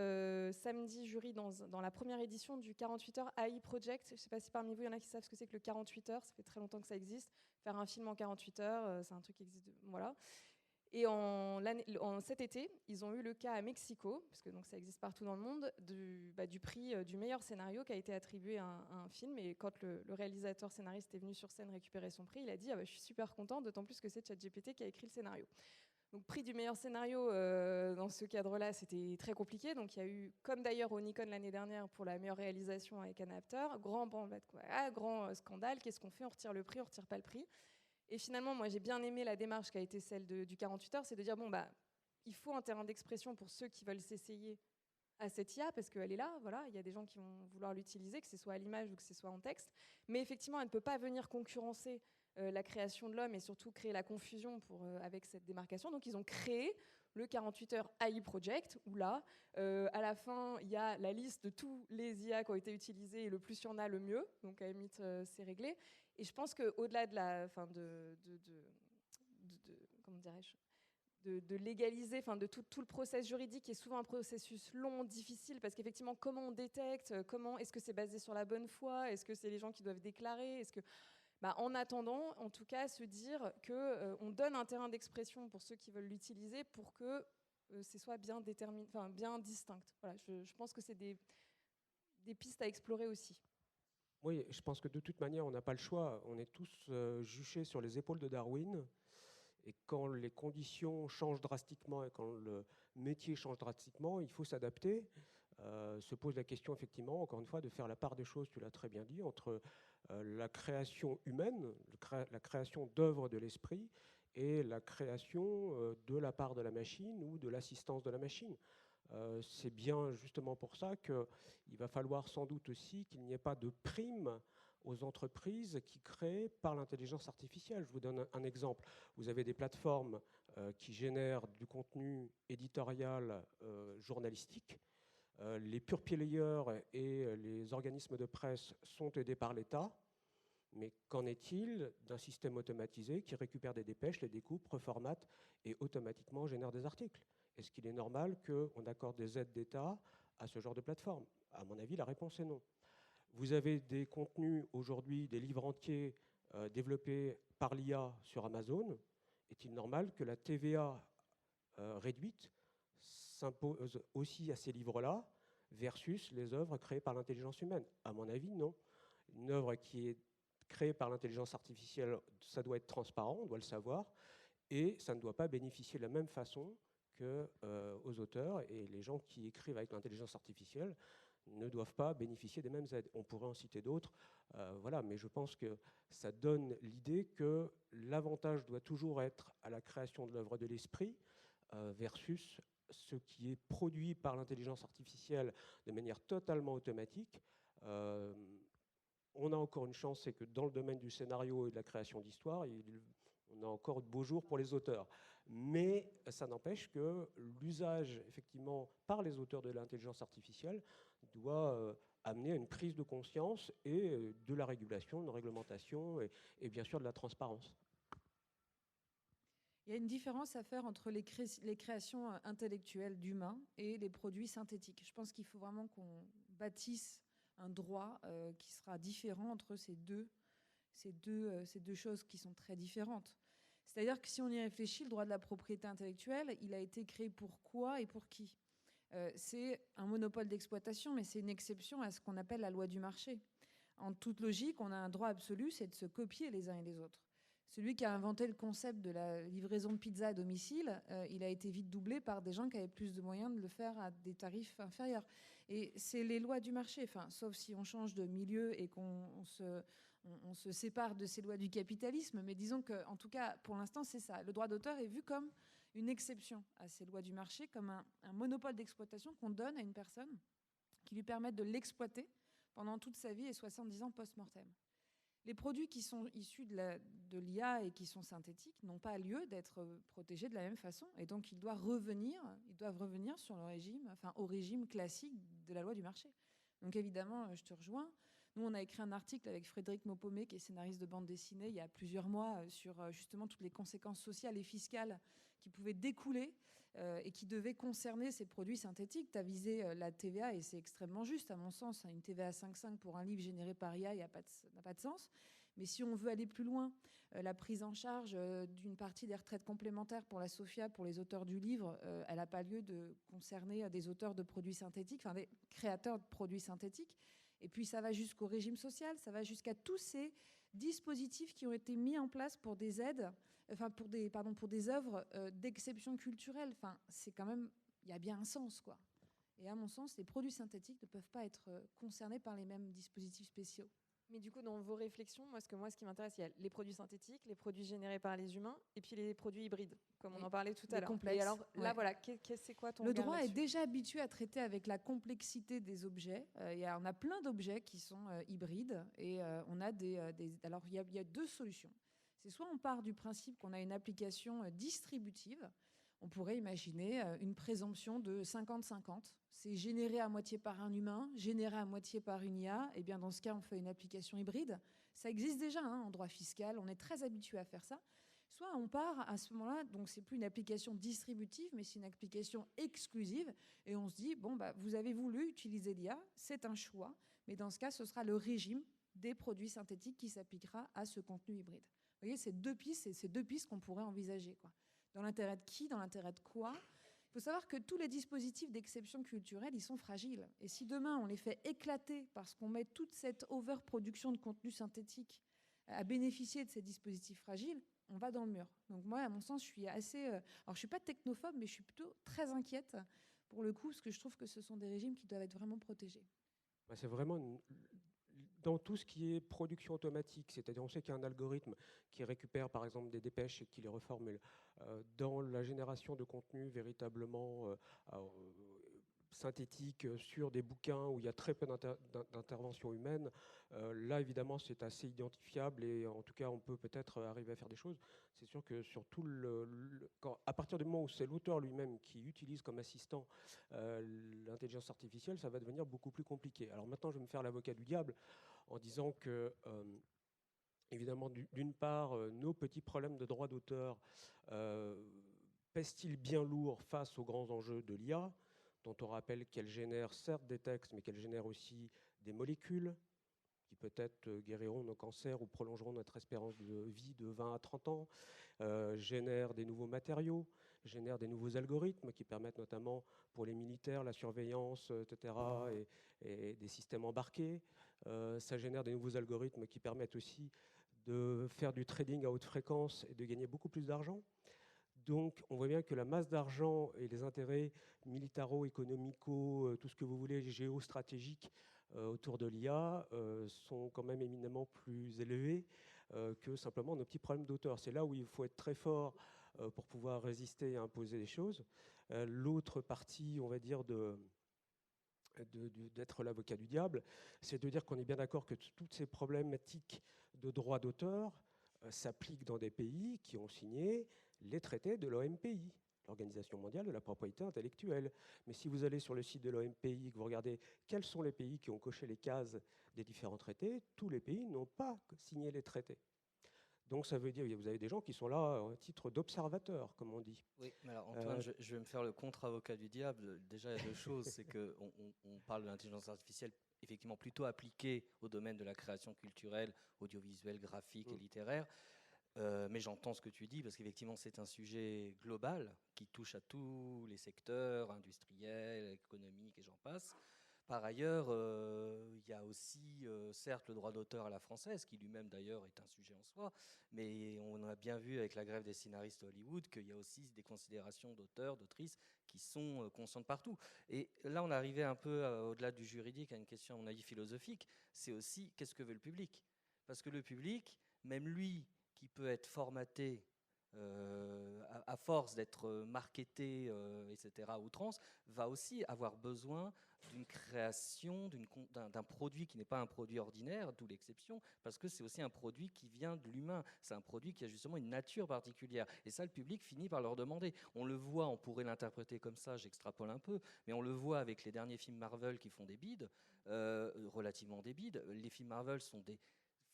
samedi jury dans la première édition du 48 heures AI Project. Je ne sais pas si parmi vous, il y en a qui savent ce que c'est que le 48 heures. Ça fait très longtemps que ça existe. Faire un film en 48 heures, c'est un truc qui existe. Voilà. Et cet été, ils ont eu le cas à Mexico, parce que donc, ça existe partout dans le monde, du prix du meilleur scénario qui a été attribué à un film. Et quand le réalisateur scénariste est venu sur scène récupérer son prix, il a dit je suis super content, d'autant plus que c'est ChatGPT qui a écrit le scénario. Donc prix du meilleur scénario, dans ce cadre-là, c'était très compliqué. Donc il y a eu, comme d'ailleurs au Nikon l'année dernière pour la meilleure réalisation avec un acteur, grand scandale, qu'est-ce qu'on fait? On retire le prix, on retire pas le prix? Et finalement, moi, j'ai bien aimé la démarche qui a été celle du 48 heures, c'est de dire, il faut un terrain d'expression pour ceux qui veulent s'essayer à cette IA, parce qu'elle est là, voilà, il y a des gens qui vont vouloir l'utiliser, que ce soit à l'image ou que ce soit en texte, mais effectivement, elle ne peut pas venir concurrencer la création de l'homme et surtout créer la confusion avec cette démarcation. Donc, ils ont créé le 48 heures AI Project, où là, à la fin, il y a la liste de tous les IA qui ont été utilisés, et le plus il y en a, le mieux. Donc, à la limite, c'est réglé. Et je pense qu'au-delà comment dirais-je, de légaliser, de tout le process juridique, qui est souvent un processus long, difficile, parce qu'effectivement, comment on détecte, est-ce que c'est basé sur la bonne foi, est-ce que c'est les gens qui doivent déclarer, en attendant, en tout cas, se dire qu'on donne un terrain d'expression pour ceux qui veulent l'utiliser pour que ce soit bien déterminé, bien distinct. Voilà, je pense que c'est des pistes à explorer aussi. Oui, je pense que de toute manière, on n'a pas le choix. On est tous juchés sur les épaules de Darwin. Et quand les conditions changent drastiquement et quand le métier change drastiquement, il faut s'adapter. Se pose la question, effectivement, encore une fois, de faire la part des choses, tu l'as très bien dit, entre la création humaine, la création d'œuvres de l'esprit, et la création de la part de la machine ou de l'assistance de la machine. C'est bien justement pour ça qu'il va falloir sans doute aussi qu'il n'y ait pas de prime aux entreprises qui créent par l'intelligence artificielle. Je vous donne un exemple. Vous avez des plateformes qui génèrent du contenu éditorial journalistique. Les pure players et les organismes de presse sont aidés par l'État. Mais qu'en est-il d'un système automatisé qui récupère des dépêches, les découpe, reformate et automatiquement génère des articles? Est-ce qu'il est normal qu'on accorde des aides d'État à ce genre de plateforme? À mon avis, la réponse est non. Vous avez des contenus aujourd'hui, des livres entiers développés par l'IA sur Amazon. Est-il normal que la TVA réduite s'impose aussi à ces livres-là versus les œuvres créées par l'intelligence humaine? À mon avis, non. Une œuvre qui est créée par l'intelligence artificielle, ça doit être transparent, on doit le savoir, et ça ne doit pas bénéficier de la même façon aux auteurs, et les gens qui écrivent avec l'intelligence artificielle ne doivent pas bénéficier des mêmes aides. On pourrait en citer d'autres, voilà, mais je pense que ça donne l'idée que l'avantage doit toujours être à la création de l'œuvre de l'esprit versus ce qui est produit par l'intelligence artificielle de manière totalement automatique. On a encore une chance, c'est que dans le domaine du scénario et de la création d'histoire, on a encore de beaux jours pour les auteurs. Mais ça n'empêche que l'usage, effectivement, par les auteurs de l'intelligence artificielle doit amener à une prise de conscience et de la régulation, de la réglementation et bien sûr de la transparence. Il y a une différence à faire entre les créations intellectuelles d'humains et les produits synthétiques. Je pense qu'il faut vraiment qu'on bâtisse un droit qui sera différent entre ces deux choses qui sont très différentes. C'est-à-dire que si on y réfléchit, le droit de la propriété intellectuelle, il a été créé pour quoi et pour qui ? C'est un monopole d'exploitation, mais c'est une exception à ce qu'on appelle la loi du marché. En toute logique, on a un droit absolu, c'est de se copier les uns et les autres. Celui qui a inventé le concept de la livraison de pizza à domicile, il a été vite doublé par des gens qui avaient plus de moyens de le faire à des tarifs inférieurs. Et c'est les lois du marché, sauf si on change de milieu et qu'on se sépare de ces lois du capitalisme. Mais disons qu'en tout cas, pour l'instant, c'est ça. Le droit d'auteur est vu comme une exception à ces lois du marché, comme un monopole d'exploitation qu'on donne à une personne qui lui permet de l'exploiter pendant toute sa vie et 70 ans post-mortem. Les produits qui sont issus de l'IA et qui sont synthétiques n'ont pas lieu d'être protégés de la même façon. Et donc, ils doivent revenir sur au régime classique de la loi du marché. Donc, évidemment, je te rejoins. Nous, on a écrit un article avec Frédéric Maupomé, qui est scénariste de bande dessinée, il y a plusieurs mois, sur justement toutes les conséquences sociales et fiscales qui pouvaient découler et qui devaient concerner ces produits synthétiques. Tu as visé la TVA, et c'est extrêmement juste, à mon sens. Une TVA 5,5 pour un livre généré par IA n'a pas de sens. Mais si on veut aller plus loin, la prise en charge d'une partie des retraites complémentaires pour la SOFIA, pour les auteurs du livre, elle n'a pas lieu de concerner des auteurs de produits synthétiques, des créateurs de produits synthétiques. Et puis ça va jusqu'au régime social, ça va jusqu'à tous ces dispositifs qui ont été mis en place pour des aides, pour des œuvres d'exception culturelle. C'est quand même, il y a bien un sens, quoi. Et à mon sens, les produits synthétiques ne peuvent pas être concernés par les mêmes dispositifs spéciaux. Mais du coup, dans vos réflexions, ce qui m'intéresse, il y a les produits synthétiques, les produits générés par les humains, et puis les produits hybrides, comme on en parlait tout à l'heure. Complexes. Et alors là, ouais. Voilà, c'est quoi ton Le regard droit est là-dessus ? déjà habitué à traiter avec la complexité des objets. On a plein d'objets qui sont hybrides, et on a alors il y a deux solutions. C'est soit on part du principe qu'on a une application distributive. On pourrait imaginer une présomption de 50-50. C'est généré à moitié par un humain, généré à moitié par une IA. Et bien dans ce cas, on fait une application hybride. Ça existe déjà en droit fiscal. On est très habitué à faire ça. Soit on part à ce moment-là, donc c'est plus une application distributive, mais c'est une application exclusive. Et on se dit, vous avez voulu utiliser l'IA, c'est un choix. Mais dans ce cas, ce sera le régime des produits synthétiques qui s'appliquera à ce contenu hybride. Vous voyez, c'est deux pistes qu'on pourrait envisager, quoi. Dans l'intérêt de qui ? Dans l'intérêt de quoi ? Il faut savoir que tous les dispositifs d'exception culturelle, ils sont fragiles. Et si demain, on les fait éclater parce qu'on met toute cette overproduction de contenu synthétique à bénéficier de ces dispositifs fragiles, on va dans le mur. Donc moi, à mon sens, je suis assez... alors, je ne suis pas technophobe, mais je suis plutôt très inquiète pour le coup, parce que je trouve que ce sont des régimes qui doivent être vraiment protégés. C'est vraiment... Dans tout ce qui est production automatique, c'est-à-dire on sait qu'il y a un algorithme qui récupère par exemple des dépêches et qui les reformule. Dans la génération de contenu véritablement synthétique sur des bouquins où il y a très peu d'intervention humaine, là évidemment c'est assez identifiable et en tout cas on peut peut-être arriver à faire des choses. C'est sûr que sur tout à partir du moment où c'est l'auteur lui-même qui utilise comme assistant l'intelligence artificielle, ça va devenir beaucoup plus compliqué. Alors maintenant je vais me faire l'avocat du diable en disant que évidemment d'une part nos petits problèmes de droit d'auteur pèsent-ils bien lourd face aux grands enjeux de l'IA, dont on rappelle qu'elle génère certes des textes, mais qu'elle génère aussi des molécules qui peut-être guériront nos cancers ou prolongeront notre espérance de vie de 20 à 30 ans, génère des nouveaux matériaux, génère des nouveaux algorithmes qui permettent notamment pour les militaires la surveillance, etc., et des systèmes embarqués. Ça génère des nouveaux algorithmes qui permettent aussi de faire du trading à haute fréquence et de gagner beaucoup plus d'argent. Donc, on voit bien que la masse d'argent et les intérêts militaro-économico, tout ce que vous voulez, géostratégiques autour de l'IA sont quand même éminemment plus élevés que simplement nos petits problèmes d'auteur. C'est là où il faut être très fort pour pouvoir résister et imposer des choses. L'autre partie, on va dire, d'être l'avocat du diable, c'est de dire qu'on est bien d'accord que toutes ces problématiques de droit d'auteur s'appliquent dans des pays qui ont signé les traités de l'OMPI, l'Organisation mondiale de la propriété intellectuelle. Mais si vous allez sur le site de l'OMPI et que vous regardez quels sont les pays qui ont coché les cases des différents traités, tous les pays n'ont pas signé les traités. Donc ça veut dire que vous avez des gens qui sont là à titre d'observateurs, comme on dit. Oui, mais alors Antoine, je vais me faire le contre-avocat du diable. Déjà, il y a deux choses. C'est qu'on parle de l'intelligence artificielle effectivement plutôt appliquée au domaine de la création culturelle, audiovisuelle, graphique et littéraire. Mais j'entends ce que tu dis, parce qu'effectivement, c'est un sujet global qui touche à tous les secteurs, industriels, économiques et j'en passe. Par ailleurs, il y a aussi, certes, le droit d'auteur à la française, qui lui-même d'ailleurs est un sujet en soi, mais on a bien vu avec la grève des scénaristes à Hollywood qu'il y a aussi des considérations d'auteurs, d'autrices qui sont conscientes partout. Et là, on arrivait un peu au-delà du juridique à une question, à mon avis, philosophique. C'est aussi qu'est-ce que veut le public ? Parce que le public, même lui, qui peut être formaté à force d'être marketé, etc., à outrance, va aussi avoir besoin d'une création, d'un produit qui n'est pas un produit ordinaire, d'où l'exception, parce que c'est aussi un produit qui vient de l'humain. C'est un produit qui a justement une nature particulière. Et ça, le public finit par leur demander. On le voit, on pourrait l'interpréter comme ça, j'extrapole un peu, mais on le voit avec les derniers films Marvel qui font des bides, relativement des bides. Les films Marvel sont des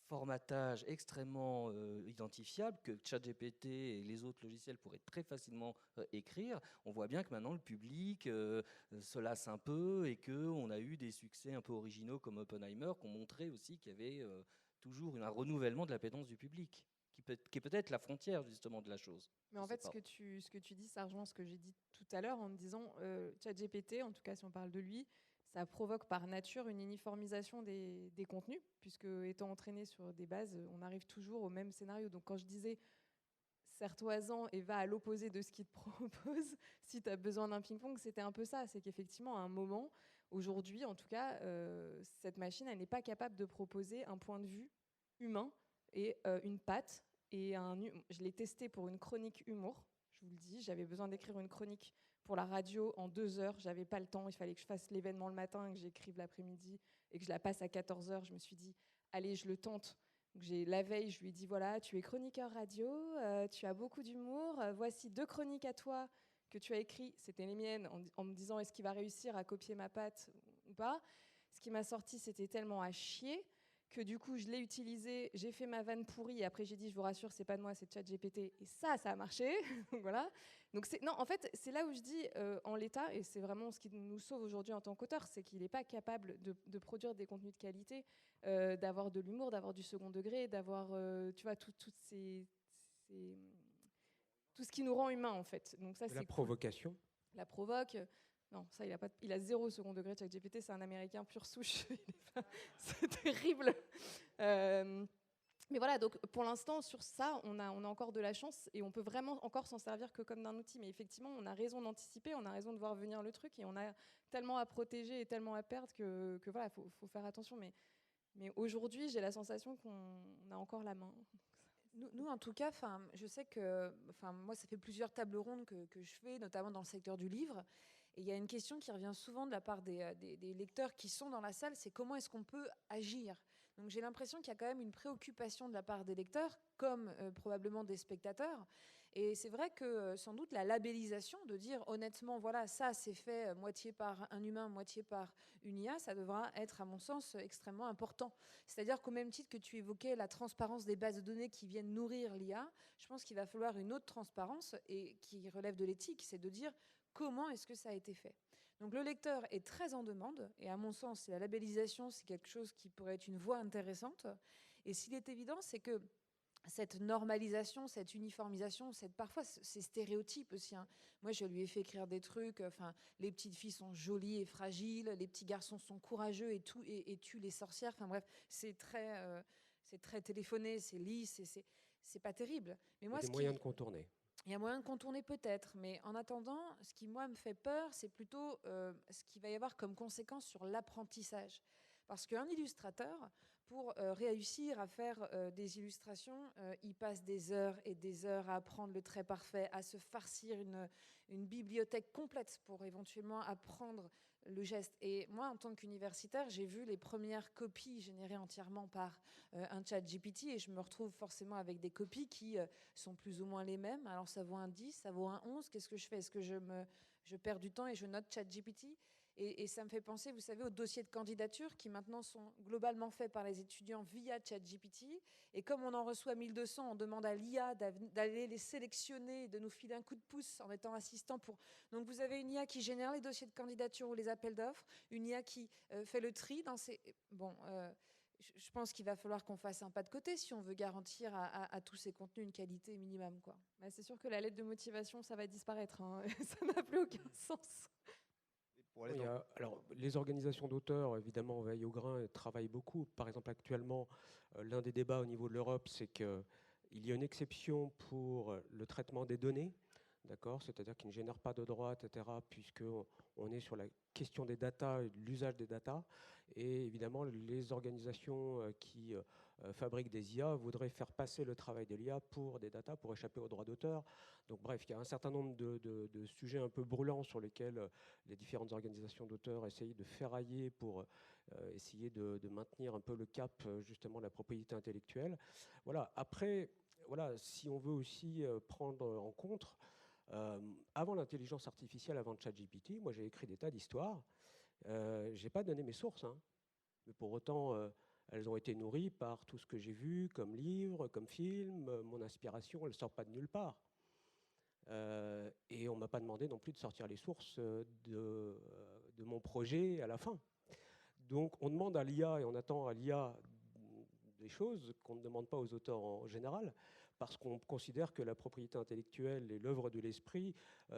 formatage extrêmement identifiable que ChatGPT et les autres logiciels pourraient très facilement écrire. On voit bien que maintenant le public se lasse un peu et qu'on a eu des succès un peu originaux comme Oppenheimer qui ont montré aussi qu'il y avait toujours un renouvellement de l'appétence du public qui est peut-être la frontière justement de la chose. Mais en fait, ce que tu dis, ça rejoint ce que j'ai dit tout à l'heure en me disant ChatGPT, en tout cas si on parle de lui, ça provoque par nature une uniformisation des contenus, puisque étant entraîné sur des bases, on arrive toujours au même scénario. Donc quand je disais serre-toi-en et va à l'opposé de ce qu'il te propose, si tu as besoin d'un ping-pong, c'était un peu ça. C'est qu'effectivement, à un moment, aujourd'hui en tout cas, cette machine, elle n'est pas capable de proposer un point de vue humain et une patte. Je l'ai testé pour une chronique humour, je vous le dis, j'avais besoin d'écrire une chronique pour la radio en 2 heures, j'avais pas le temps, il fallait que je fasse l'événement le matin, que j'écrive l'après-midi et que je la passe à 14 heures. Je me suis dit, allez, je le tente. Donc la veille, je lui ai dit, voilà, tu es chroniqueur radio, tu as beaucoup d'humour, voici 2 chroniques à toi que tu as écrites, c'était les miennes, en me disant, est-ce qu'il va réussir à copier ma patte ou pas ? Ce qui m'a sorti, c'était tellement à chier que du coup, je l'ai utilisé, j'ai fait ma vanne pourrie, et après j'ai dit, je vous rassure, c'est pas de moi, c'est ChatGPT, et ça a marché. Donc voilà. Donc non, en fait, c'est là où je dis, en l'état, et c'est vraiment ce qui nous sauve aujourd'hui en tant qu'auteur, c'est qu'il n'est pas capable de produire des contenus de qualité, d'avoir de l'humour, d'avoir du second degré, d'avoir, tu vois, tout ce qui nous rend humains, en fait. Donc ça, c'est la cool. provocation. La provoque. Non, ça, il a 0 second degré. ChatGPT, c'est un Américain pur souche. C'est terrible. Mais voilà, donc pour l'instant, sur ça, on a encore de la chance et on peut vraiment encore s'en servir que comme d'un outil. Mais effectivement, on a raison d'anticiper, on a raison de voir venir le truc et on a tellement à protéger et tellement à perdre que voilà, faut faire attention. Mais aujourd'hui, j'ai la sensation qu'on a encore la main. Nous, en tout cas, je sais que moi, ça fait plusieurs tables rondes que je fais, notamment dans le secteur du livre. Et il y a une question qui revient souvent de la part des lecteurs qui sont dans la salle, c'est comment est-ce qu'on peut agir ? Donc j'ai l'impression qu'il y a quand même une préoccupation de la part des lecteurs, comme probablement des spectateurs. Et c'est vrai que sans doute la labellisation, de dire honnêtement, voilà, ça c'est fait moitié par un humain, moitié par une IA, ça devra être, à mon sens, extrêmement important. C'est-à-dire qu'au même titre que tu évoquais la transparence des bases de données qui viennent nourrir l'IA, je pense qu'il va falloir une autre transparence et qui relève de l'éthique, c'est de dire comment est-ce que ça a été fait. Donc le lecteur est très en demande, et à mon sens, la labellisation, c'est quelque chose qui pourrait être une voie intéressante. Et s'il est évident, c'est que cette normalisation, cette uniformisation, parfois ces stéréotypes aussi. Moi, je lui ai fait écrire des trucs, les petites filles sont jolies et fragiles, les petits garçons sont courageux et tuent les sorcières. Enfin bref, c'est très téléphoné, c'est lisse, c'est pas terrible. Mais moi, il y a des moyens de contourner. Il y a moyen de contourner peut-être, mais en attendant, ce qui, moi, me fait peur, c'est plutôt ce qu'il va y avoir comme conséquence sur l'apprentissage. Parce qu'un illustrateur, pour réussir à faire des illustrations, il passe des heures et des heures à apprendre le trait parfait, à se farcir une bibliothèque complète pour éventuellement apprendre le geste. Et moi, en tant qu'universitaire, j'ai vu les premières copies générées entièrement par un chat GPT et je me retrouve forcément avec des copies qui sont plus ou moins les mêmes. Alors ça vaut un 10, ça vaut un 11, qu'est-ce que je fais ? Est-ce que je perds du temps et je note chat GPT ? Et ça me fait penser, vous savez, aux dossiers de candidature qui maintenant sont globalement faits par les étudiants via ChatGPT. Et comme on en reçoit 1200, on demande à l'IA d'aller les sélectionner, et de nous filer un coup de pouce en étant assistant pour... Donc vous avez une IA qui génère les dossiers de candidature ou les appels d'offres, une IA qui fait le tri dans ces... Bon, je pense qu'il va falloir qu'on fasse un pas de côté si on veut garantir à tous ces contenus une qualité minimum, quoi. Bah, c'est sûr que la lettre de motivation, ça va disparaître, hein. Ça n'a plus aucun sens. Et pour aller Oui, dans- alors, les organisations d'auteurs, évidemment, veillent au grain et travaillent beaucoup. Par exemple, actuellement, l'un des débats au niveau de l'Europe, c'est qu'il y a une exception pour le traitement des données, d'accord, c'est-à-dire qu'il ne génère pas de droits, etc., puisqu'on est sur la question des datas et de l'usage des datas. Et évidemment, les organisations qui fabriquent des IA voudraient faire passer le travail de l'IA pour des datas, pour échapper aux droits d'auteur. Donc bref, il y a un certain nombre de sujets un peu brûlants sur lesquels les différentes organisations d'auteurs essayent de ferrailler pour essayer de maintenir un peu le cap justement de la propriété intellectuelle. Voilà. Après, voilà, si on veut aussi prendre en compte, avant l'intelligence artificielle, avant ChatGPT, moi j'ai écrit des tas d'histoires. J'ai pas donné mes sources, hein, mais pour autant, elles ont été nourries par tout ce que j'ai vu comme livre, comme film. Mon inspiration, elle sort pas de nulle part. Et on m'a pas demandé non plus de sortir les sources de mon projet à la fin. Donc on demande à l'IA et on attend à l'IA des choses qu'on ne demande pas aux auteurs en général, parce qu'on considère que la propriété intellectuelle et l'œuvre de l'esprit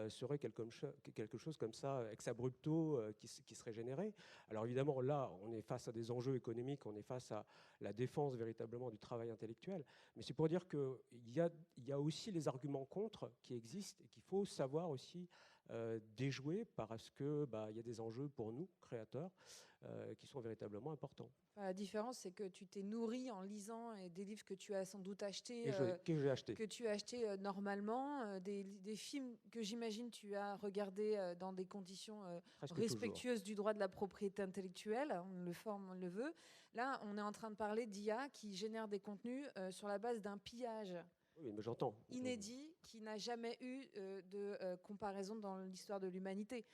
serait quelque chose comme ça, ex abrupto, qui serait généré. Alors évidemment, là, on est face à des enjeux économiques, on est face à la défense véritablement du travail intellectuel, mais c'est pour dire qu'il y a aussi les arguments contre qui existent et qu'il faut savoir aussi déjouer parce que il y a des enjeux pour nous, créateurs, qui sont véritablement importants. Enfin, la différence, c'est que tu t'es nourri en lisant des livres que tu as sans doute achetés, Que j'ai acheté. que tu as achetés normalement, des films que j'imagine tu as regardés dans des conditions Presque respectueuses du droit de la propriété intellectuelle, on le forme, on le veut. Là, on est en train de parler d'IA qui génère des contenus sur la base d'un pillage Oui, mais j'entends. inédit qui n'a jamais eu de comparaison dans l'histoire de l'humanité.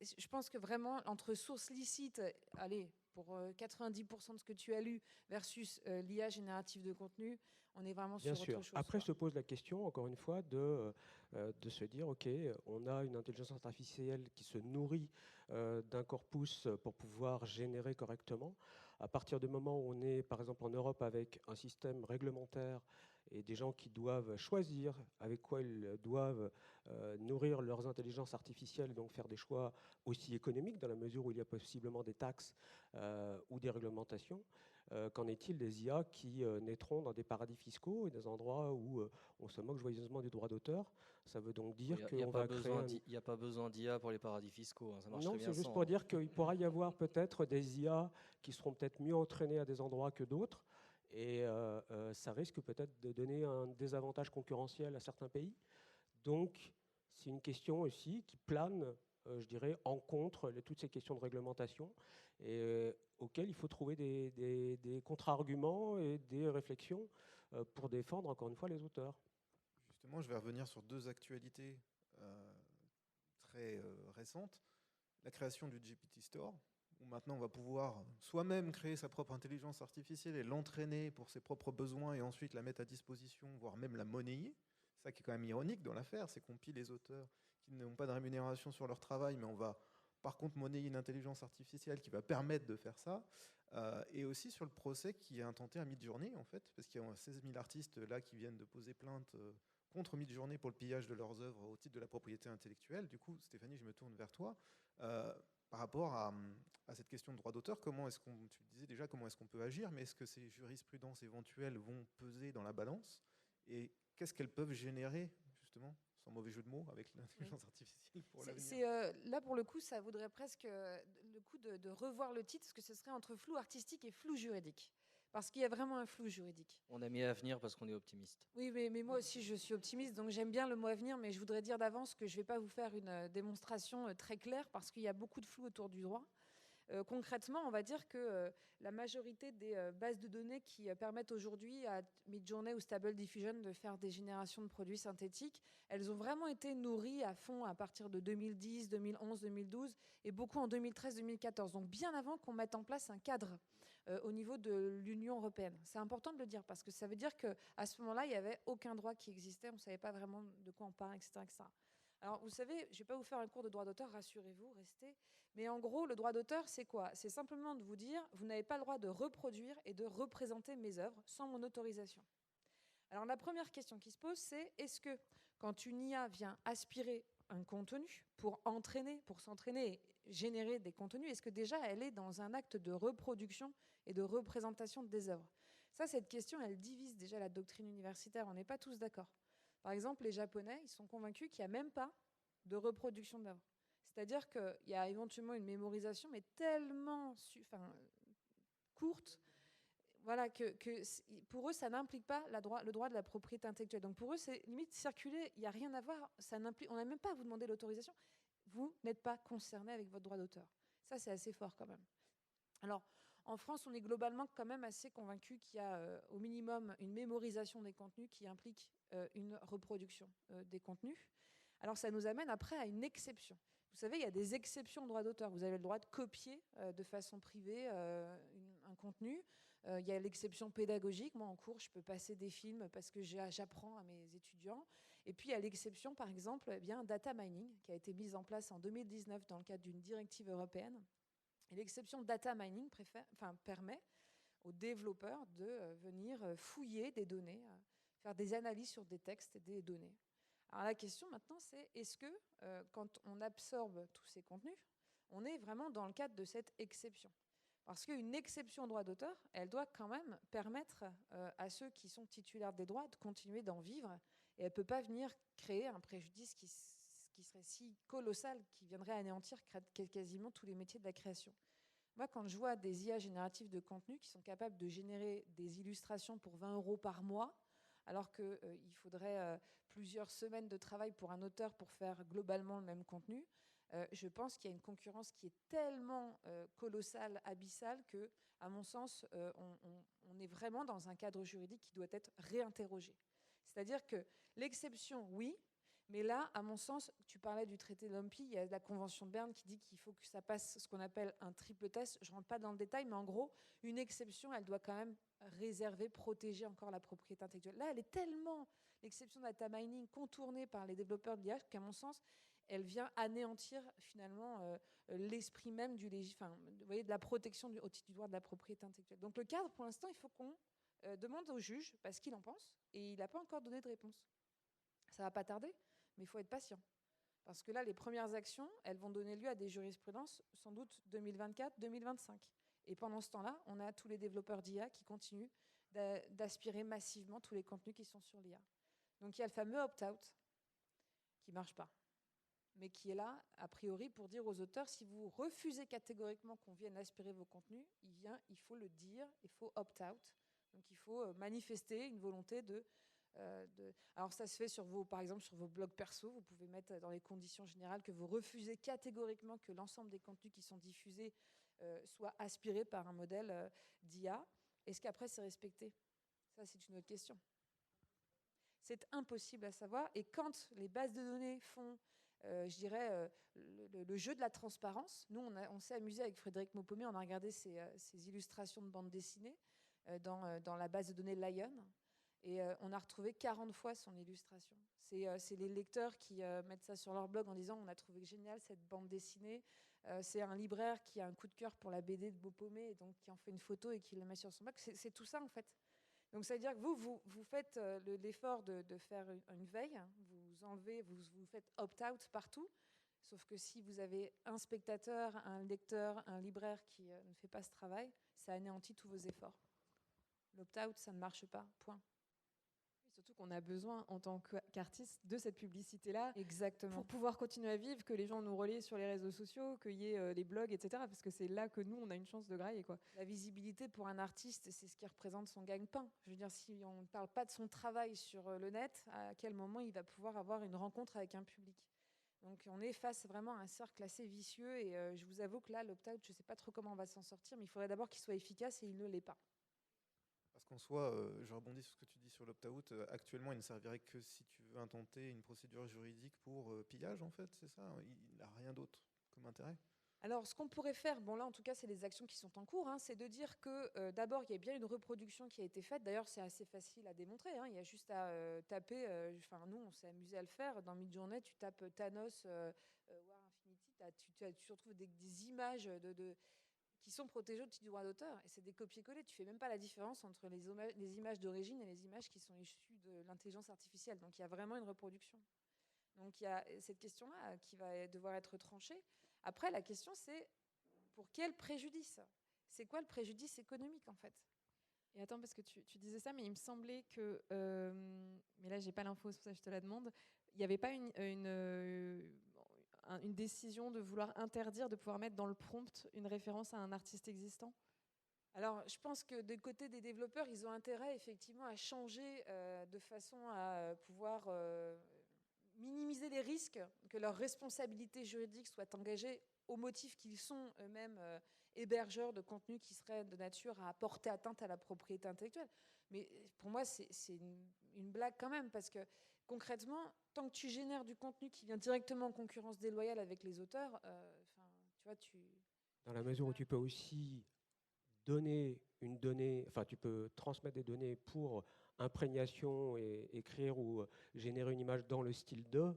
Je pense que vraiment, entre sources licites, allez, pour 90% de ce que tu as lu, versus l'IA générative de contenu, on est vraiment Bien sur sûr. autre chose. Après quoi. se pose la question, encore une fois, de se dire, OK, on a une intelligence artificielle qui se nourrit d'un corpus pour pouvoir générer correctement. À partir du moment où on est, par exemple, en Europe avec un système réglementaire et des gens qui doivent choisir avec quoi ils doivent nourrir leurs intelligences artificielles, donc faire des choix aussi économiques dans la mesure où il y a possiblement des taxes ou des réglementations. Qu'en est-il des IA qui naîtront dans des paradis fiscaux et des endroits où on se moque joyeusement du droit d'auteur? Ça veut donc dire Il n'y a, qu'on pas va créer besoin il y a pas besoin d'IA pour les paradis fiscaux, hein, ça marche Non, très bien c'est juste sans, pour hein. dire qu'il pourra y avoir peut-être des IA qui seront peut-être mieux entraînées à des endroits que d'autres. Et ça risque peut-être de donner un désavantage concurrentiel à certains pays. Donc, c'est une question aussi qui plane, je dirais, en contre toutes ces questions de réglementation et auxquelles il faut trouver des contre-arguments et des réflexions pour défendre, encore une fois, les auteurs. Justement, je vais revenir sur deux actualités très récentes. La création du GPT Store, où maintenant on va pouvoir soi-même créer sa propre intelligence artificielle et l'entraîner pour ses propres besoins et ensuite la mettre à disposition, voire même la monnayer. Ça qui est quand même ironique dans l'affaire, c'est qu'on pille les auteurs qui n'ont pas de rémunération sur leur travail, mais on va par contre monnayer une intelligence artificielle qui va permettre de faire ça. Et aussi sur le procès qui est intenté à Midjourney, en fait, parce qu'il y a 16 000 artistes là qui viennent de poser plainte contre Midjourney pour le pillage de leurs œuvres au titre de la propriété intellectuelle. Du coup, Stéphanie, je me tourne vers toi. Par rapport à cette question de droit d'auteur, comment est-ce qu'on, tu disais déjà comment est-ce qu'on peut agir, mais est-ce que ces jurisprudences éventuelles vont peser dans la balance et qu'est-ce qu'elles peuvent générer, justement, sans mauvais jeu de mots, avec l'intelligence artificielle pour l'avenir? Là, pour le coup, ça voudrait presque le coup de revoir le titre, parce que ce serait entre flou artistique et flou juridique. Parce qu'il y a vraiment un flou juridique. On a mis à venir parce qu'on est optimiste. Oui, mais moi aussi, je suis optimiste, donc j'aime bien le mot avenir, mais je voudrais dire d'avance que je ne vais pas vous faire une démonstration très claire, parce qu'il y a beaucoup de flou autour du droit. Concrètement, on va dire que la majorité des bases de données qui permettent aujourd'hui à Midjourney ou Stable Diffusion de faire des générations de produits synthétiques, elles ont vraiment été nourries à fond à partir de 2010, 2011, 2012 et beaucoup en 2013-2014, donc bien avant qu'on mette en place un cadre au niveau de l'Union européenne. C'est important de le dire parce que ça veut dire qu'à ce moment-là, il n'y avait aucun droit qui existait, on ne savait pas vraiment de quoi on parle, etc., etc. Alors, vous savez, je ne vais pas vous faire un cours de droit d'auteur, rassurez-vous, restez. Mais en gros, le droit d'auteur, c'est quoi? C'est simplement de vous dire, vous n'avez pas le droit de reproduire et de représenter mes œuvres sans mon autorisation. Alors, la première question qui se pose, c'est est-ce que quand une IA vient aspirer un contenu pour s'entraîner et générer des contenus, est-ce que déjà elle est dans un acte de reproduction et de représentation des œuvres? Ça, cette question, elle divise déjà la doctrine universitaire. On n'est pas tous d'accord. Par exemple, les Japonais, ils sont convaincus qu'il n'y a même pas de reproduction d'œuvres. C'est-à-dire qu'il y a éventuellement une mémorisation, mais tellement courte, voilà, que pour eux, ça n'implique pas le droit de la propriété intellectuelle. Donc pour eux, c'est limite circuler, il n'y a rien à voir, on n'a même pas à vous demander l'autorisation. Vous n'êtes pas concerné avec votre droit d'auteur. Ça, c'est assez fort quand même. Alors, en France, on est globalement quand même assez convaincu qu'il y a au minimum une mémorisation des contenus qui implique une reproduction des contenus. Alors, ça nous amène après à une exception. Vous savez, il y a des exceptions au droit d'auteur. Vous avez le droit de copier de façon privée un contenu. Il y a l'exception pédagogique. Moi, en cours, je peux passer des films parce que j'apprends à mes étudiants. Et puis, il y a l'exception, par exemple, data mining, qui a été mise en place en 2019 dans le cadre d'une directive européenne. Et l'exception data mining permet aux développeurs de venir fouiller des données, faire des analyses sur des textes et des données. Alors la question maintenant, c'est est-ce que quand on absorbe tous ces contenus, on est vraiment dans le cadre de cette exception? Parce qu'une exception au droit d'auteur, elle doit quand même permettre à ceux qui sont titulaires des droits de continuer d'en vivre, et elle ne peut pas venir créer un préjudice qui serait si colossal, qui viendrait anéantir quasiment tous les métiers de la création. Moi, quand je vois des IA génératives de contenu qui sont capables de générer des illustrations pour 20 € par mois, alors qu'il faudrait plusieurs semaines de travail pour un auteur pour faire globalement le même contenu, je pense qu'il y a une concurrence qui est tellement colossale, abyssale, que, à mon sens, on est vraiment dans un cadre juridique qui doit être réinterrogé. C'est-à-dire que l'exception, oui, mais là, à mon sens, tu parlais du traité de l'OMPI, il y a la Convention de Berne qui dit qu'il faut que ça passe ce qu'on appelle un triple test. Je ne rentre pas dans le détail, mais en gros, une exception, elle doit quand même réserver, protéger encore la propriété intellectuelle. Là, elle est tellement, l'exception data mining, contournée par les développeurs de l'IA, qu'à mon sens, elle vient anéantir finalement l'esprit même vous voyez, de la protection au titre du droit de la propriété intellectuelle. Donc le cadre, pour l'instant, il faut qu'on demande au juge parce qu'il en pense, et il n'a pas encore donné de réponse. Ça ne va pas tarder, mais il faut être patient. Parce que là, les premières actions, elles vont donner lieu à des jurisprudences, sans doute 2024-2025. Et pendant ce temps-là, on a tous les développeurs d'IA qui continuent d'aspirer massivement tous les contenus qui sont sur l'IA. Donc il y a le fameux opt-out qui ne marche pas, mais qui est là, a priori, pour dire aux auteurs, si vous refusez catégoriquement qu'on vienne aspirer vos contenus, il faut le dire, il faut opt-out. Donc il faut manifester une volonté Alors ça se fait par exemple sur vos blogs perso, vous pouvez mettre dans les conditions générales que vous refusez catégoriquement que l'ensemble des contenus qui sont diffusés soient aspirés par un modèle d'IA. Est-ce qu'après c'est respecté? Ça, c'est une autre question. C'est impossible à savoir, et quand les bases de données font je dirais, le jeu de la transparence. Nous, on s'est amusé avec Frédéric Maupomy, on a regardé ses illustrations de bande dessinée dans la base de données Lion, et on a retrouvé 40 fois son illustration. C'est les lecteurs qui mettent ça sur leur blog en disant « on a trouvé génial cette bande dessinée ». C'est un libraire qui a un coup de cœur pour la BD de Maupomy, et donc qui en fait une photo et qui la met sur son blog. C'est tout ça, en fait. Donc, ça veut dire que vous faites l'effort de faire une veille, vous faites opt-out partout, sauf que si vous avez un spectateur, un lecteur, un libraire qui ne fait pas ce travail, ça anéantit tous vos efforts. L'opt-out, ça ne marche pas, point. Surtout qu'on a besoin, en tant qu'artiste, de cette publicité-là. Exactement. Pour pouvoir continuer à vivre, que les gens nous relaient sur les réseaux sociaux, qu'il y ait les blogs, etc. Parce que c'est là que nous, on a une chance de grailler, quoi. La visibilité pour un artiste, c'est ce qui représente son gagne-pain. Je veux dire, si on ne parle pas de son travail sur le net, à quel moment il va pouvoir avoir une rencontre avec un public? Donc on est face vraiment à un cercle assez vicieux et je vous avoue que là, l'opt-out, je ne sais pas trop comment on va s'en sortir, mais il faudrait d'abord qu'il soit efficace et il ne l'est pas. Parce qu'en soi, je rebondis sur ce que tu dis sur l'opt-out. Actuellement, il ne servirait que si tu veux intenter une procédure juridique pour pillage, en fait, c'est ça? Il n'a rien d'autre comme intérêt? Alors, ce qu'on pourrait faire, bon là en tout cas c'est des actions qui sont en cours, hein, c'est de dire que d'abord il y a bien une reproduction qui a été faite. D'ailleurs c'est assez facile à démontrer, hein, il y a juste à taper, enfin nous on s'est amusé à le faire, dans Midjourney tu tapes Thanos War Infinity, tu retrouves des images qui sont protégées au titre du droit d'auteur et c'est des copier-coller, tu fais même pas la différence entre les images d'origine et les images qui sont issues de l'intelligence artificielle. Donc il y a vraiment une reproduction. Donc il y a cette question-là qui va devoir être tranchée. Après, la question, c'est pour quel préjudice? C'est quoi le préjudice économique, en fait? Et attends, parce que tu disais ça, mais il me semblait que, mais là, j'ai pas l'info, c'est pour ça que je te la demande, il n'y avait pas une décision de vouloir interdire de pouvoir mettre dans le prompt une référence à un artiste existant? Alors, je pense que du côté des développeurs, ils ont intérêt, effectivement, à changer de façon à pouvoir minimiser les risques que leur responsabilité juridique soit engagée au motif qu'ils sont eux-mêmes hébergeurs de contenus qui seraient de nature à porter atteinte à la propriété intellectuelle. Mais pour moi, c'est une blague quand même, parce que concrètement, tant que tu génères du contenu qui vient directement en concurrence déloyale avec les auteurs, tu vois, Dans la mesure où tu peux aussi donner une donnée, enfin tu peux transmettre des données pour imprégnation et écrire ou générer une image dans le style de.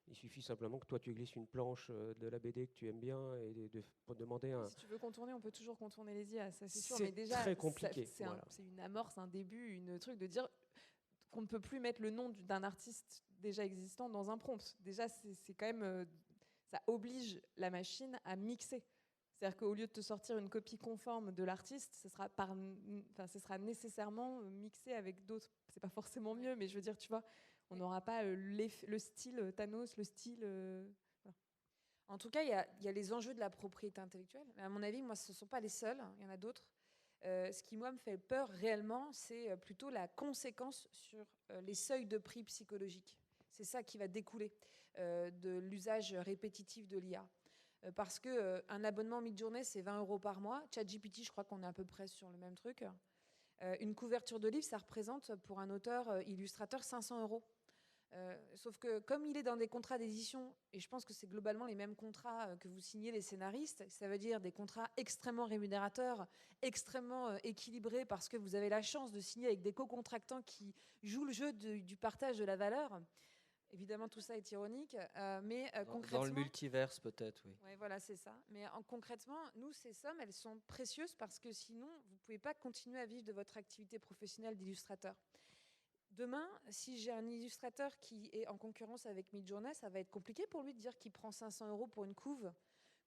Il suffit simplement que toi tu glisses une planche de la BD que tu aimes bien et pour demander un. Si tu veux contourner, on peut toujours contourner les IA, ça c'est sûr. C'est Mais déjà, très compliqué. c'est Voilà. une amorce, un début, une truc de dire qu'on ne peut plus mettre le nom d'un artiste déjà existant dans un prompt. Déjà, c'est quand même, ça oblige la machine à mixer. C'est-à-dire qu'au lieu de te sortir une copie conforme de l'artiste, ce sera nécessairement mixé avec d'autres. C'est pas forcément mieux, mais je veux dire, tu vois, on n'aura pas le style Thanos, le style. Voilà. En tout cas, il y a les enjeux de la propriété intellectuelle. Mais à mon avis, moi, ce ne sont pas les seuls. Il y en a d'autres. Ce qui, moi, me fait peur réellement, c'est plutôt la conséquence sur les seuils de prix psychologiques. C'est ça qui va découler de l'usage répétitif de l'IA. Parce qu'un abonnement Midjourney, c'est 20 € par mois. ChatGPT, je crois qu'on est à peu près sur le même truc. Une couverture de livre, ça représente pour un auteur illustrateur 500 €. Sauf que comme il est dans des contrats d'édition, et je pense que c'est globalement les mêmes contrats que vous signez les scénaristes, ça veut dire des contrats extrêmement rémunérateurs, extrêmement équilibrés, parce que vous avez la chance de signer avec des co-contractants qui jouent le jeu du partage de la valeur. Évidemment, tout ça est ironique, mais concrètement... Dans le multiverse, peut-être, oui. Oui, voilà, c'est ça. Mais concrètement, nous, ces sommes, elles sont précieuses parce que sinon, vous ne pouvez pas continuer à vivre de votre activité professionnelle d'illustrateur. Demain, si j'ai un illustrateur qui est en concurrence avec Midjourney, ça va être compliqué pour lui de dire qu'il prend 500 € pour une couve,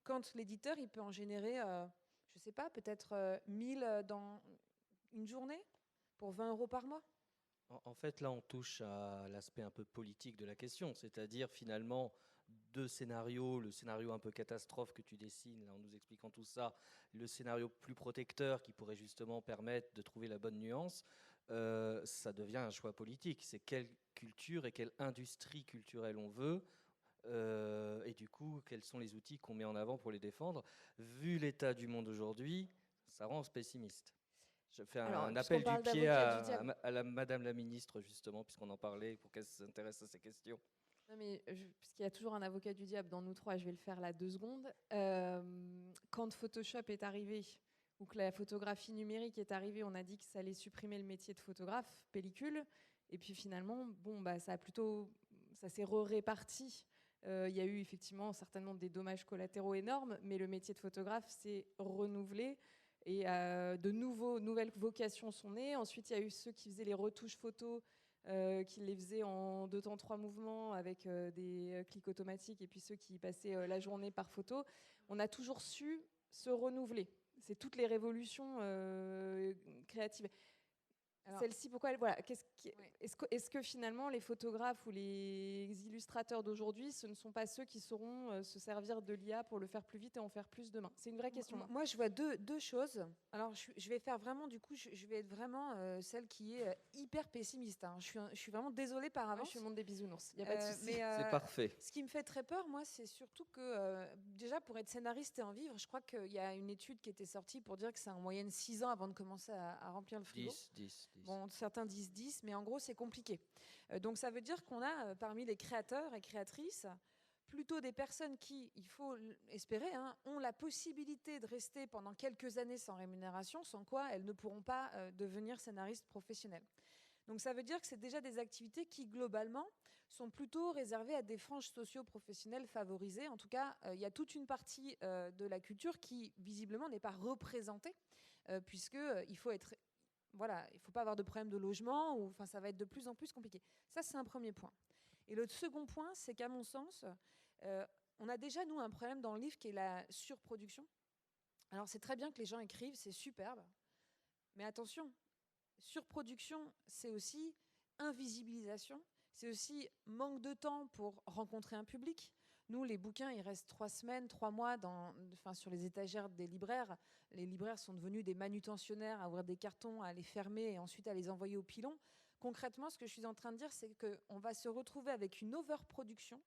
quand l'éditeur, il peut en générer, je ne sais pas, peut-être 1000 dans une journée, pour 20 € par mois. En fait, là, on touche à l'aspect un peu politique de la question, c'est-à-dire finalement deux scénarios, le scénario un peu catastrophe que tu dessines là, en nous expliquant tout ça, le scénario plus protecteur qui pourrait justement permettre de trouver la bonne nuance, ça devient un choix politique. C'est quelle culture et quelle industrie culturelle on veut, et du coup, quels sont les outils qu'on met en avant pour les défendre. Vu l'état du monde aujourd'hui, ça rend pessimiste. Je fais un appel du pied à Madame la Ministre, justement, puisqu'on en parlait, pour qu'elle s'intéresse à ces questions. Non, mais puisqu'il y a toujours un avocat du diable dans nous trois, je vais le faire là 2 secondes. Quand Photoshop est arrivé, ou que la photographie numérique est arrivée, on a dit que ça allait supprimer le métier de photographe, pellicule. Et puis finalement, bon, bah, ça s'est réparti. Il y a eu effectivement certainement des dommages collatéraux énormes, mais le métier de photographe s'est renouvelé. Et nouvelles vocations sont nées. Ensuite, il y a eu ceux qui faisaient les retouches photos, qui les faisaient en 2 temps 3 mouvements avec des clics automatiques, et puis ceux qui passaient la journée par photo. On a toujours su se renouveler. C'est toutes les révolutions créatives. Alors- Celle-ci, pourquoi elle, voilà, Ouais. est-ce que finalement les photographes ou les illustrateurs d'aujourd'hui, ce ne sont pas ceux qui sauront se servir de l'IA pour le faire plus vite et en faire plus demain? C'est une vraie question. hein. Moi, je vois deux choses. Alors, je vais faire vraiment, du coup, je vais être vraiment celle qui est hyper pessimiste. hein. Je suis vraiment désolée par Moi, avance. je suis le monde des bisounours. Il n'y a pas de souci. C'est parfait. Ce qui me fait très peur, moi, c'est surtout que, déjà, pour être scénariste et en vivre, je crois qu'il y a une étude qui était sortie pour dire que c'est en moyenne 6 ans avant de commencer à remplir le frigo. 10. Bon, certains disent 10, mais en gros, c'est compliqué. Donc, ça veut dire qu'on a, parmi les créateurs et créatrices, plutôt des personnes qui, il faut espérer, ont la possibilité de rester pendant quelques années sans rémunération, sans quoi elles ne pourront pas devenir scénaristes professionnels. Donc, ça veut dire que c'est déjà des activités qui, globalement, sont plutôt réservées à des franges socio-professionnelles favorisées. En tout cas, il y a toute une partie de la culture qui, visiblement, n'est pas représentée, puisqu'il faut être... Voilà, il ne faut pas avoir de problème de logement, ou ça va être de plus en plus compliqué. Ça, c'est un premier point. Et le second point, c'est qu'à mon sens, on a déjà, nous, un problème dans le livre qui est la surproduction. Alors, c'est très bien que les gens écrivent, c'est superbe. Mais attention, surproduction, c'est aussi invisibilisation, c'est aussi manque de temps pour rencontrer un public. Nous, les bouquins, il reste 3 semaines, 3 mois sur les étagères des libraires. Les libraires sont devenus des manutentionnaires à ouvrir des cartons, à les fermer et ensuite à les envoyer au pilon. Concrètement, ce que je suis en train de dire, c'est qu'on va se retrouver avec une overproduction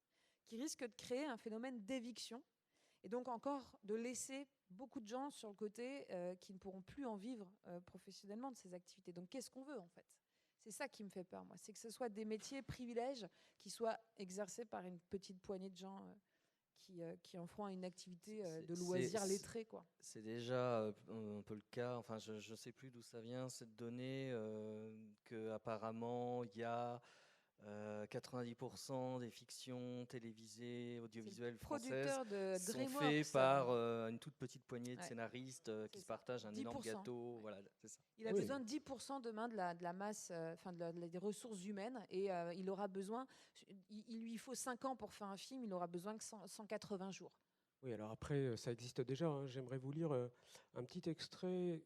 qui risque de créer un phénomène d'éviction et donc encore de laisser beaucoup de gens sur le côté qui ne pourront plus en vivre professionnellement de ces activités. Donc qu'est-ce qu'on veut en fait ? C'est ça qui me fait peur, moi. C'est que ce soit des métiers privilèges qui soient exercés par une petite poignée de gens qui en feront une activité de loisirs lettrés, quoi. C'est déjà un peu le cas. Enfin, je ne sais plus d'où ça vient, cette donnée, qu'apparemment, il y a 90% des fictions télévisées, audiovisuelles françaises sont faites par une toute petite poignée de scénaristes qui se partagent un énorme gâteau. Voilà, c'est ça. Il a besoin de 10% demain de la masse, des ressources humaines, et il aura besoin, il lui faut 5 ans pour faire un film, il aura besoin que 180 jours. Oui, alors après, ça existe déjà. hein. J'aimerais vous lire un petit extrait.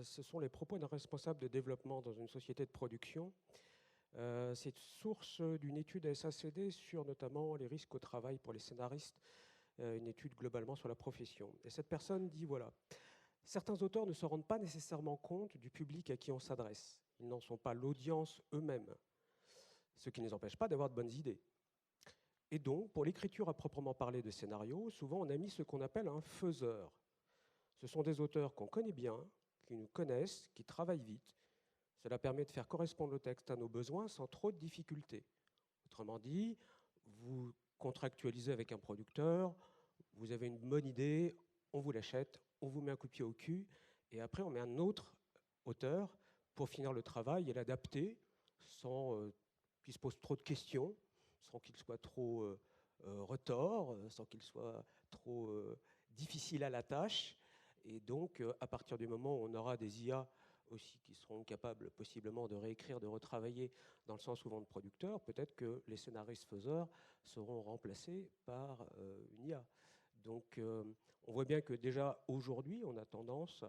Ce sont les propos d'un responsable de développement dans une société de production. C'est source d'une étude SACD sur notamment les risques au travail pour les scénaristes, une étude globalement sur la profession. Et cette personne dit, voilà, certains auteurs ne se rendent pas nécessairement compte du public à qui on s'adresse. Ils n'en sont pas l'audience eux-mêmes, ce qui ne les empêche pas d'avoir de bonnes idées. Et donc, pour l'écriture à proprement parler de scénarios, souvent on a mis ce qu'on appelle un faiseur. Ce sont des auteurs qu'on connaît bien, qui nous connaissent, qui travaillent vite. Cela permet de faire correspondre le texte à nos besoins sans trop de difficultés. Autrement dit, vous contractualisez avec un producteur, vous avez une bonne idée, on vous l'achète, on vous met un coup de pied au cul, et après on met un autre auteur pour finir le travail et l'adapter sans qu'il se pose trop de questions, sans qu'il soit trop retors, sans qu'il soit trop difficile à la tâche. Et donc, à partir du moment où on aura des IA aussi qui seront capables possiblement de réécrire, de retravailler dans le sens souvent de producteurs, peut-être que les scénaristes faiseurs seront remplacés par une IA. Donc on voit bien que déjà aujourd'hui, on a tendance,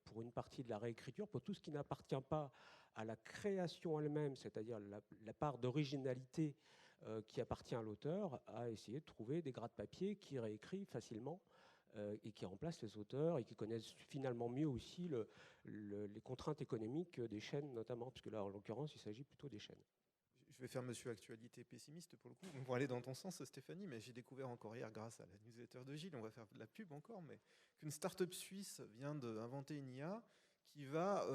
pour une partie de la réécriture, pour tout ce qui n'appartient pas à la création elle-même, c'est-à-dire la part d'originalité qui appartient à l'auteur, à essayer de trouver des gratte-papier qui réécrivent facilement et qui remplacent les auteurs et qui connaissent finalement mieux aussi les contraintes économiques des chaînes notamment, puisque là en l'occurrence il s'agit plutôt des chaînes. Je vais faire monsieur actualité pessimiste pour le coup, on va aller dans ton sens Stéphanie, mais j'ai découvert encore hier grâce à la newsletter de Gilles, on va faire de la pub encore, mais qu'une start-up suisse vient d'inventer une IA qui va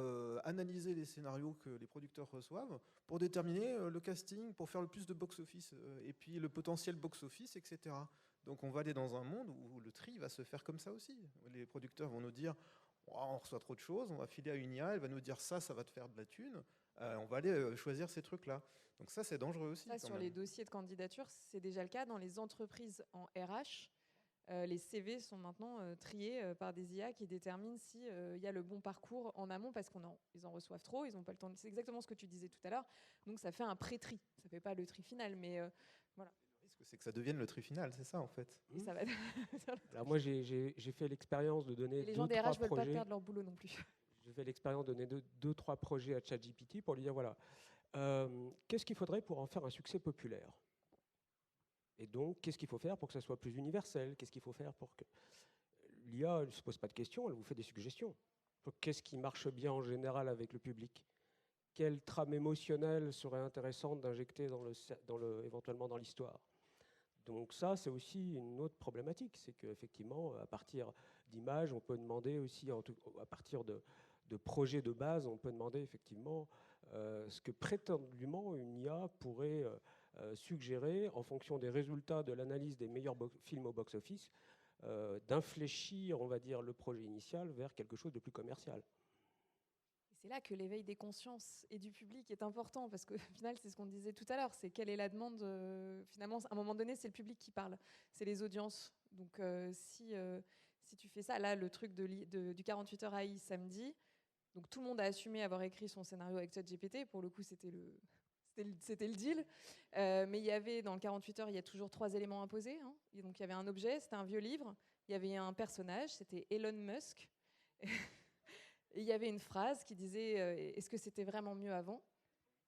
analyser les scénarios que les producteurs reçoivent pour déterminer le casting, pour faire le plus de box-office et puis le potentiel box-office, etc. Donc on va aller dans un monde où le tri va se faire comme ça aussi. Les producteurs vont nous dire oh, on reçoit trop de choses, on va filer à une IA, elle va nous dire ça va te faire de la thune, on va aller choisir ces trucs-là. Donc ça c'est dangereux aussi. Ça, sur les dossiers de candidature, c'est déjà le cas. Dans les entreprises en RH, les CV sont maintenant triés par des IA qui déterminent s'il y a le bon parcours en amont, parce qu'ils en reçoivent trop, ils n'ont pas le temps. C'est exactement ce que tu disais tout à l'heure. Donc ça fait un pré-tri. Ça ne fait pas le tri final, mais voilà. Le risque, c'est que ça devienne le tri final, c'est ça en fait. Et ça va... Alors moi j'ai fait l'expérience de donner Et les gens des RH ne veulent pas perdre leur boulot non plus. j'ai fait l'expérience de donner deux, trois projets à ChatGPT pour lui dire, voilà, qu'est-ce qu'il faudrait pour en faire un succès populaire? Et donc, qu'est-ce qu'il faut faire pour que ça soit plus universel? Qu'est-ce qu'il faut faire pour que... L'IA ne se pose pas de questions, elle vous fait des suggestions. Donc, qu'est-ce qui marche bien en général avec le public? Quelle trame émotionnelle serait intéressante d'injecter éventuellement dans l'histoire? Donc ça, c'est aussi une autre problématique, c'est qu'effectivement, à partir d'images, on peut demander aussi, à partir de projets de base, on peut demander effectivement ce que prétendument une IA pourrait suggérer en fonction des résultats de l'analyse des meilleurs films au box-office, d'infléchir, on va dire, le projet initial vers quelque chose de plus commercial. C'est là que l'éveil des consciences et du public est important, parce qu'au final, c'est ce qu'on disait tout à l'heure, c'est quelle est la demande. Finalement, à un moment donné, c'est le public qui parle, c'est les audiences. Donc si tu fais ça, là, le truc du 48 heures AI samedi, donc tout le monde a assumé avoir écrit son scénario avec ChatGPT, pour le coup, c'était le deal. Mais il y avait, dans le 48 heures, il y a toujours 3 éléments imposés. Hein. Et donc il y avait un objet, c'était un vieux livre, il y avait un personnage, c'était Elon Musk. Et il y avait une phrase qui disait est-ce que c'était vraiment mieux avant?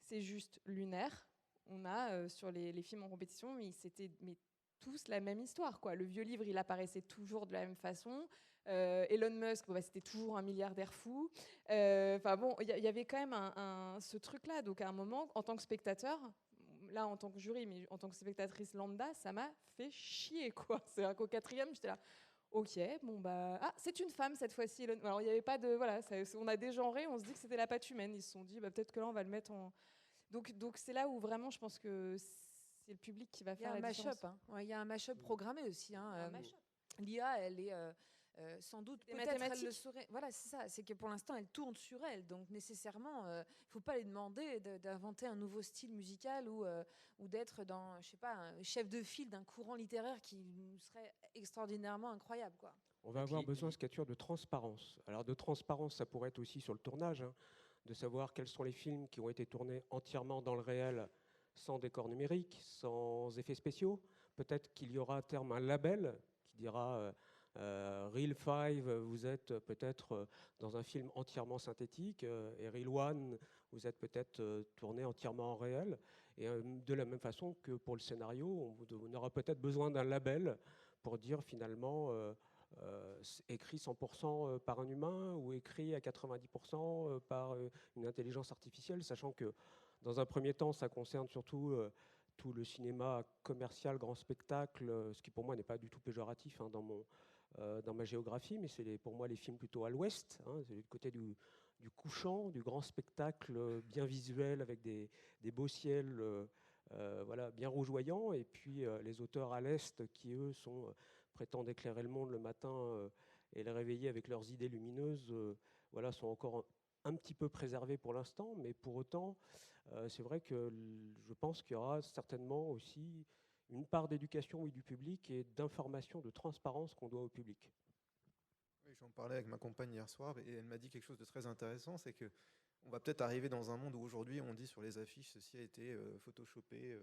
C'est juste lunaire. On a sur les films en compétition, mais c'était tous la même histoire, quoi. Le vieux livre, il apparaissait toujours de la même façon. Elon Musk, c'était toujours un milliardaire fou. Enfin bon, il y avait quand même ce truc-là. Donc à un moment, en tant que spectateur, là en tant que jury, mais en tant que spectatrice lambda, ça m'a fait chier, quoi. C'est-à-dire qu'au 4e, j'étais là. Ok, bon bah... Ah, c'est une femme cette fois-ci. Alors il n'y avait pas de... Voilà, on a dégenré, on se dit que c'était la patte humaine. Ils se sont dit, bah, peut-être que là, on va le mettre en... Donc c'est là où vraiment, je pense que c'est le public qui va faire la différence. Il y a un mash-up programmé aussi. Hein. L'IA, elle est... sans doute, peut-être elle le saurait. Voilà, c'est ça. C'est que pour l'instant, elle tourne sur elle. Donc nécessairement, il ne faut pas lui demander d'inventer un nouveau style musical ou d'être dans, je sais pas, un chef de file d'un courant littéraire qui serait extraordinairement incroyable, quoi. On va avoir besoin, ce de transparence. Alors de transparence, ça pourrait être aussi sur le tournage, hein, de savoir quels sont les films qui ont été tournés entièrement dans le réel, sans décor numérique, sans effets spéciaux. Peut-être qu'il y aura à terme un label qui dira... Reel 5, vous êtes peut-être dans un film entièrement synthétique, et Reel 1, vous êtes peut-être tourné entièrement en réel. Et de la même façon que pour le scénario, on aura peut-être besoin d'un label pour dire finalement écrit 100% par un humain ou écrit à 90% par une intelligence artificielle, sachant que dans un premier temps, ça concerne surtout tout le cinéma commercial, grand spectacle, ce qui pour moi n'est pas du tout péjoratif hein, dans ma géographie, mais c'est pour moi les films plutôt à l'ouest, hein, c'est du côté du couchant, du grand spectacle bien visuel avec des beaux ciels voilà, bien rougeoyants, et puis les auteurs à l'est qui, eux, prétendent éclairer le monde le matin et le réveiller avec leurs idées lumineuses, voilà, sont encore un petit peu préservés pour l'instant, mais pour autant, c'est vrai que je pense qu'il y aura certainement aussi une part d'éducation du public et d'information, de transparence qu'on doit au public. Oui, j'en parlais avec ma compagne hier soir et elle m'a dit quelque chose de très intéressant, c'est que on va peut-être arriver dans un monde où aujourd'hui on dit sur les affiches ceci a été photoshopé,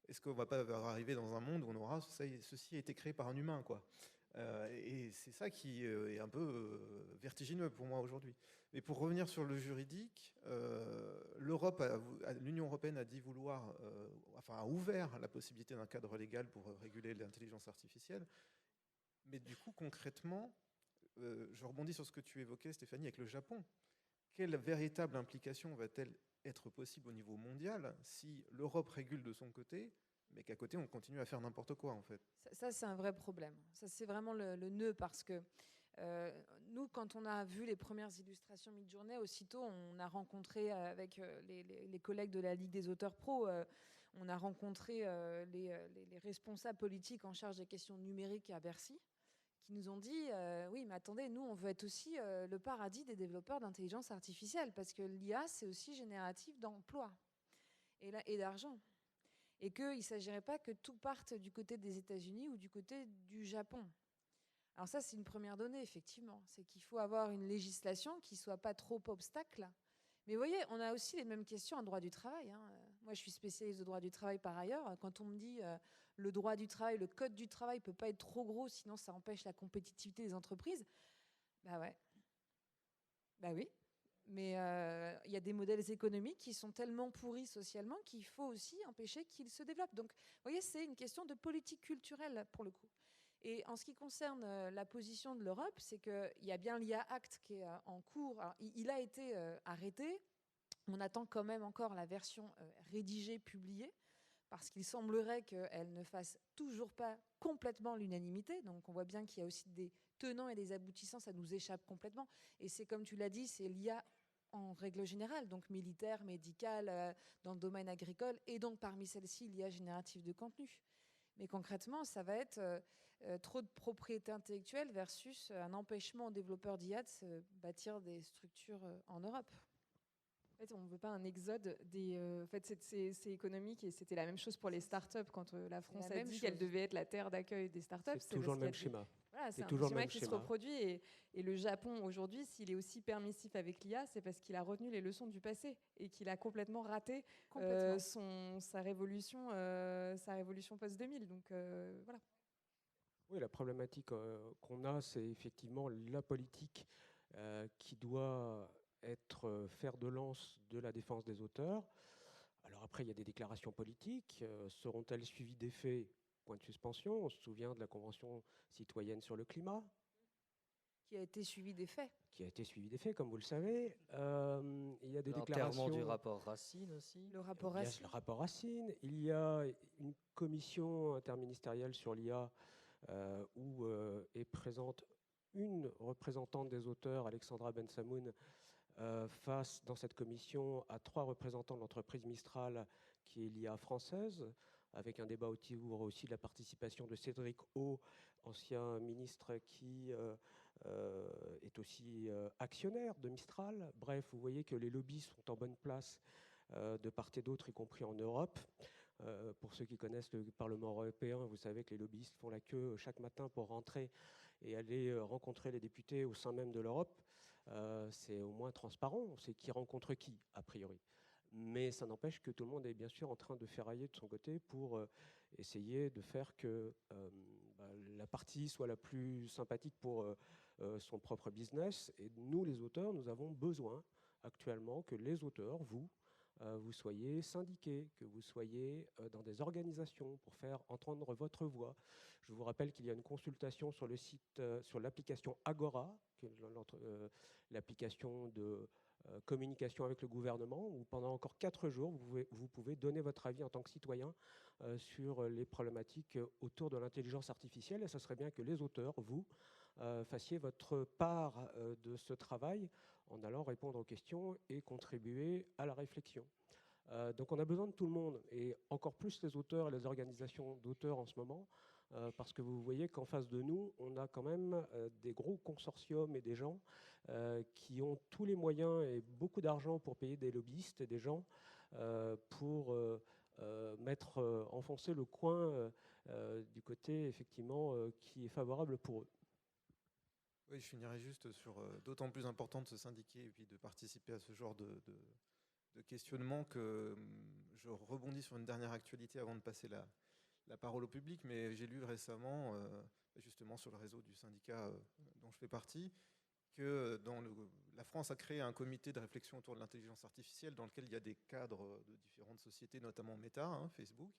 est-ce qu'on va pas arriver dans un monde où on aura ceci a été créé par un humain, quoi. Et c'est ça qui est un peu vertigineux pour moi aujourd'hui. Mais pour revenir sur le juridique, l'Union européenne a dit vouloir, a ouvert la possibilité d'un cadre légal pour réguler l'intelligence artificielle. Mais du coup, concrètement, je rebondis sur ce que tu évoquais, Stéphanie, avec le Japon. Quelle véritable implication va-t-elle être possible au niveau mondial si l'Europe régule de son côté, mais qu'à côté, on continue à faire n'importe quoi, en fait? Ça, c'est un vrai problème. Ça, c'est vraiment le nœud, parce que nous, quand on a vu les premières illustrations Midjourney, aussitôt, on a rencontré avec les collègues de la Ligue des auteurs pro, on a rencontré les responsables politiques en charge des questions numériques à Bercy, qui nous ont dit oui, mais attendez, nous, on veut être aussi le paradis des développeurs d'intelligence artificielle, parce que l'IA, c'est aussi génératif d'emploi et d'argent. Et qu'il ne s'agirait pas que tout parte du côté des États-Unis ou du côté du Japon. Alors ça, c'est une première donnée, effectivement. C'est qu'il faut avoir une législation qui ne soit pas trop obstacle. Mais vous voyez, on a aussi les mêmes questions en droit du travail. Hein. Moi, je suis spécialiste de droit du travail par ailleurs. Quand on me dit le droit du travail, le code du travail ne peut pas être trop gros, sinon ça empêche la compétitivité des entreprises, bah ouais. Bah oui, mais il y a des modèles économiques qui sont tellement pourris socialement qu'il faut aussi empêcher qu'ils se développent. Donc, vous voyez, c'est une question de politique culturelle pour le coup. Et en ce qui concerne la position de l'Europe, c'est qu'il y a bien l'IA Act qui est en cours. Alors, il a été arrêté. On attend quand même encore la version rédigée, publiée, parce qu'il semblerait qu'elle ne fasse toujours pas complètement l'unanimité. Donc on voit bien qu'il y a aussi des tenants et des aboutissants, ça nous échappe complètement. Et c'est comme tu l'as dit, c'est l'IA en règle générale, donc militaire, médicale, dans le domaine agricole, et donc parmi celles-ci, l'IA générative de contenu. Mais concrètement, ça va être trop de propriété intellectuelle versus un empêchement aux développeurs d'IA de se bâtir des structures en Europe. En fait, on ne veut pas un exode des. En fait, c'est économique et c'était la même chose pour les startups quand la France a dit qu'elle devait être la terre d'accueil des startups. C'est toujours le même schéma. Voilà, c'est toujours un le même schéma qui se reproduit et le Japon aujourd'hui, s'il est aussi permissif avec l'IA, c'est parce qu'il a retenu les leçons du passé et qu'il a complètement raté sa révolution post-2000. Donc voilà. Oui, la problématique qu'on a, c'est effectivement la politique qui doit être fer de lance de la défense des auteurs. Alors après, il y a des déclarations politiques. Seront-elles suivies des faits? Point de suspension. On se souvient de la Convention citoyenne sur le climat. Qui a été suivi des faits. Qui a été suivi des faits, comme vous le savez. Il y a des déclarations... du rapport Racine aussi. Le rapport Il y a Racine. le rapport Racine. Il y a une commission interministérielle sur l'IA où est présente une représentante des auteurs, Alexandra Bensamoun, face dans cette commission à 3 représentants de l'entreprise Mistral, qui est l'IA française, avec un débat autour aussi de la participation de Cédric O, ancien ministre qui est aussi actionnaire de Mistral. Bref, vous voyez que les lobbies sont en bonne place de part et d'autre, y compris en Europe. Pour ceux qui connaissent le Parlement européen, vous savez que les lobbyistes font la queue chaque matin pour rentrer et aller rencontrer les députés au sein même de l'Europe. C'est au moins transparent, on sait qui rencontre qui, a priori. Mais ça n'empêche que tout le monde est bien sûr en train de ferrailler de son côté pour essayer de faire que la partie soit la plus sympathique pour son propre business. Et nous, les auteurs, nous avons besoin actuellement que les auteurs, vous soyez syndiqués, que vous soyez dans des organisations pour faire entendre votre voix. Je vous rappelle qu'il y a une consultation sur le site, sur l'application Agora, qui est l'application de communication avec le gouvernement, où pendant encore 4 jours, vous pouvez donner votre avis en tant que citoyen sur les problématiques autour de l'intelligence artificielle. Et ça serait bien que les auteurs, vous, fassiez votre part de ce travail en allant répondre aux questions et contribuer à la réflexion. Donc on a besoin de tout le monde, et encore plus les auteurs et les organisations d'auteurs en ce moment, parce que vous voyez qu'en face de nous, on a quand même des gros consortiums et des gens qui ont tous les moyens et beaucoup d'argent pour payer des lobbyistes et des gens pour enfoncer le coin du côté effectivement qui est favorable pour eux. Oui, je finirai juste sur d'autant plus important de se syndiquer et puis de participer à ce genre de questionnement que je rebondis sur une dernière actualité avant de passer la parole au public, mais j'ai lu récemment, justement sur le réseau du syndicat dont je fais partie, que la France a créé un comité de réflexion autour de l'intelligence artificielle dans lequel il y a des cadres de différentes sociétés, notamment Meta, Facebook,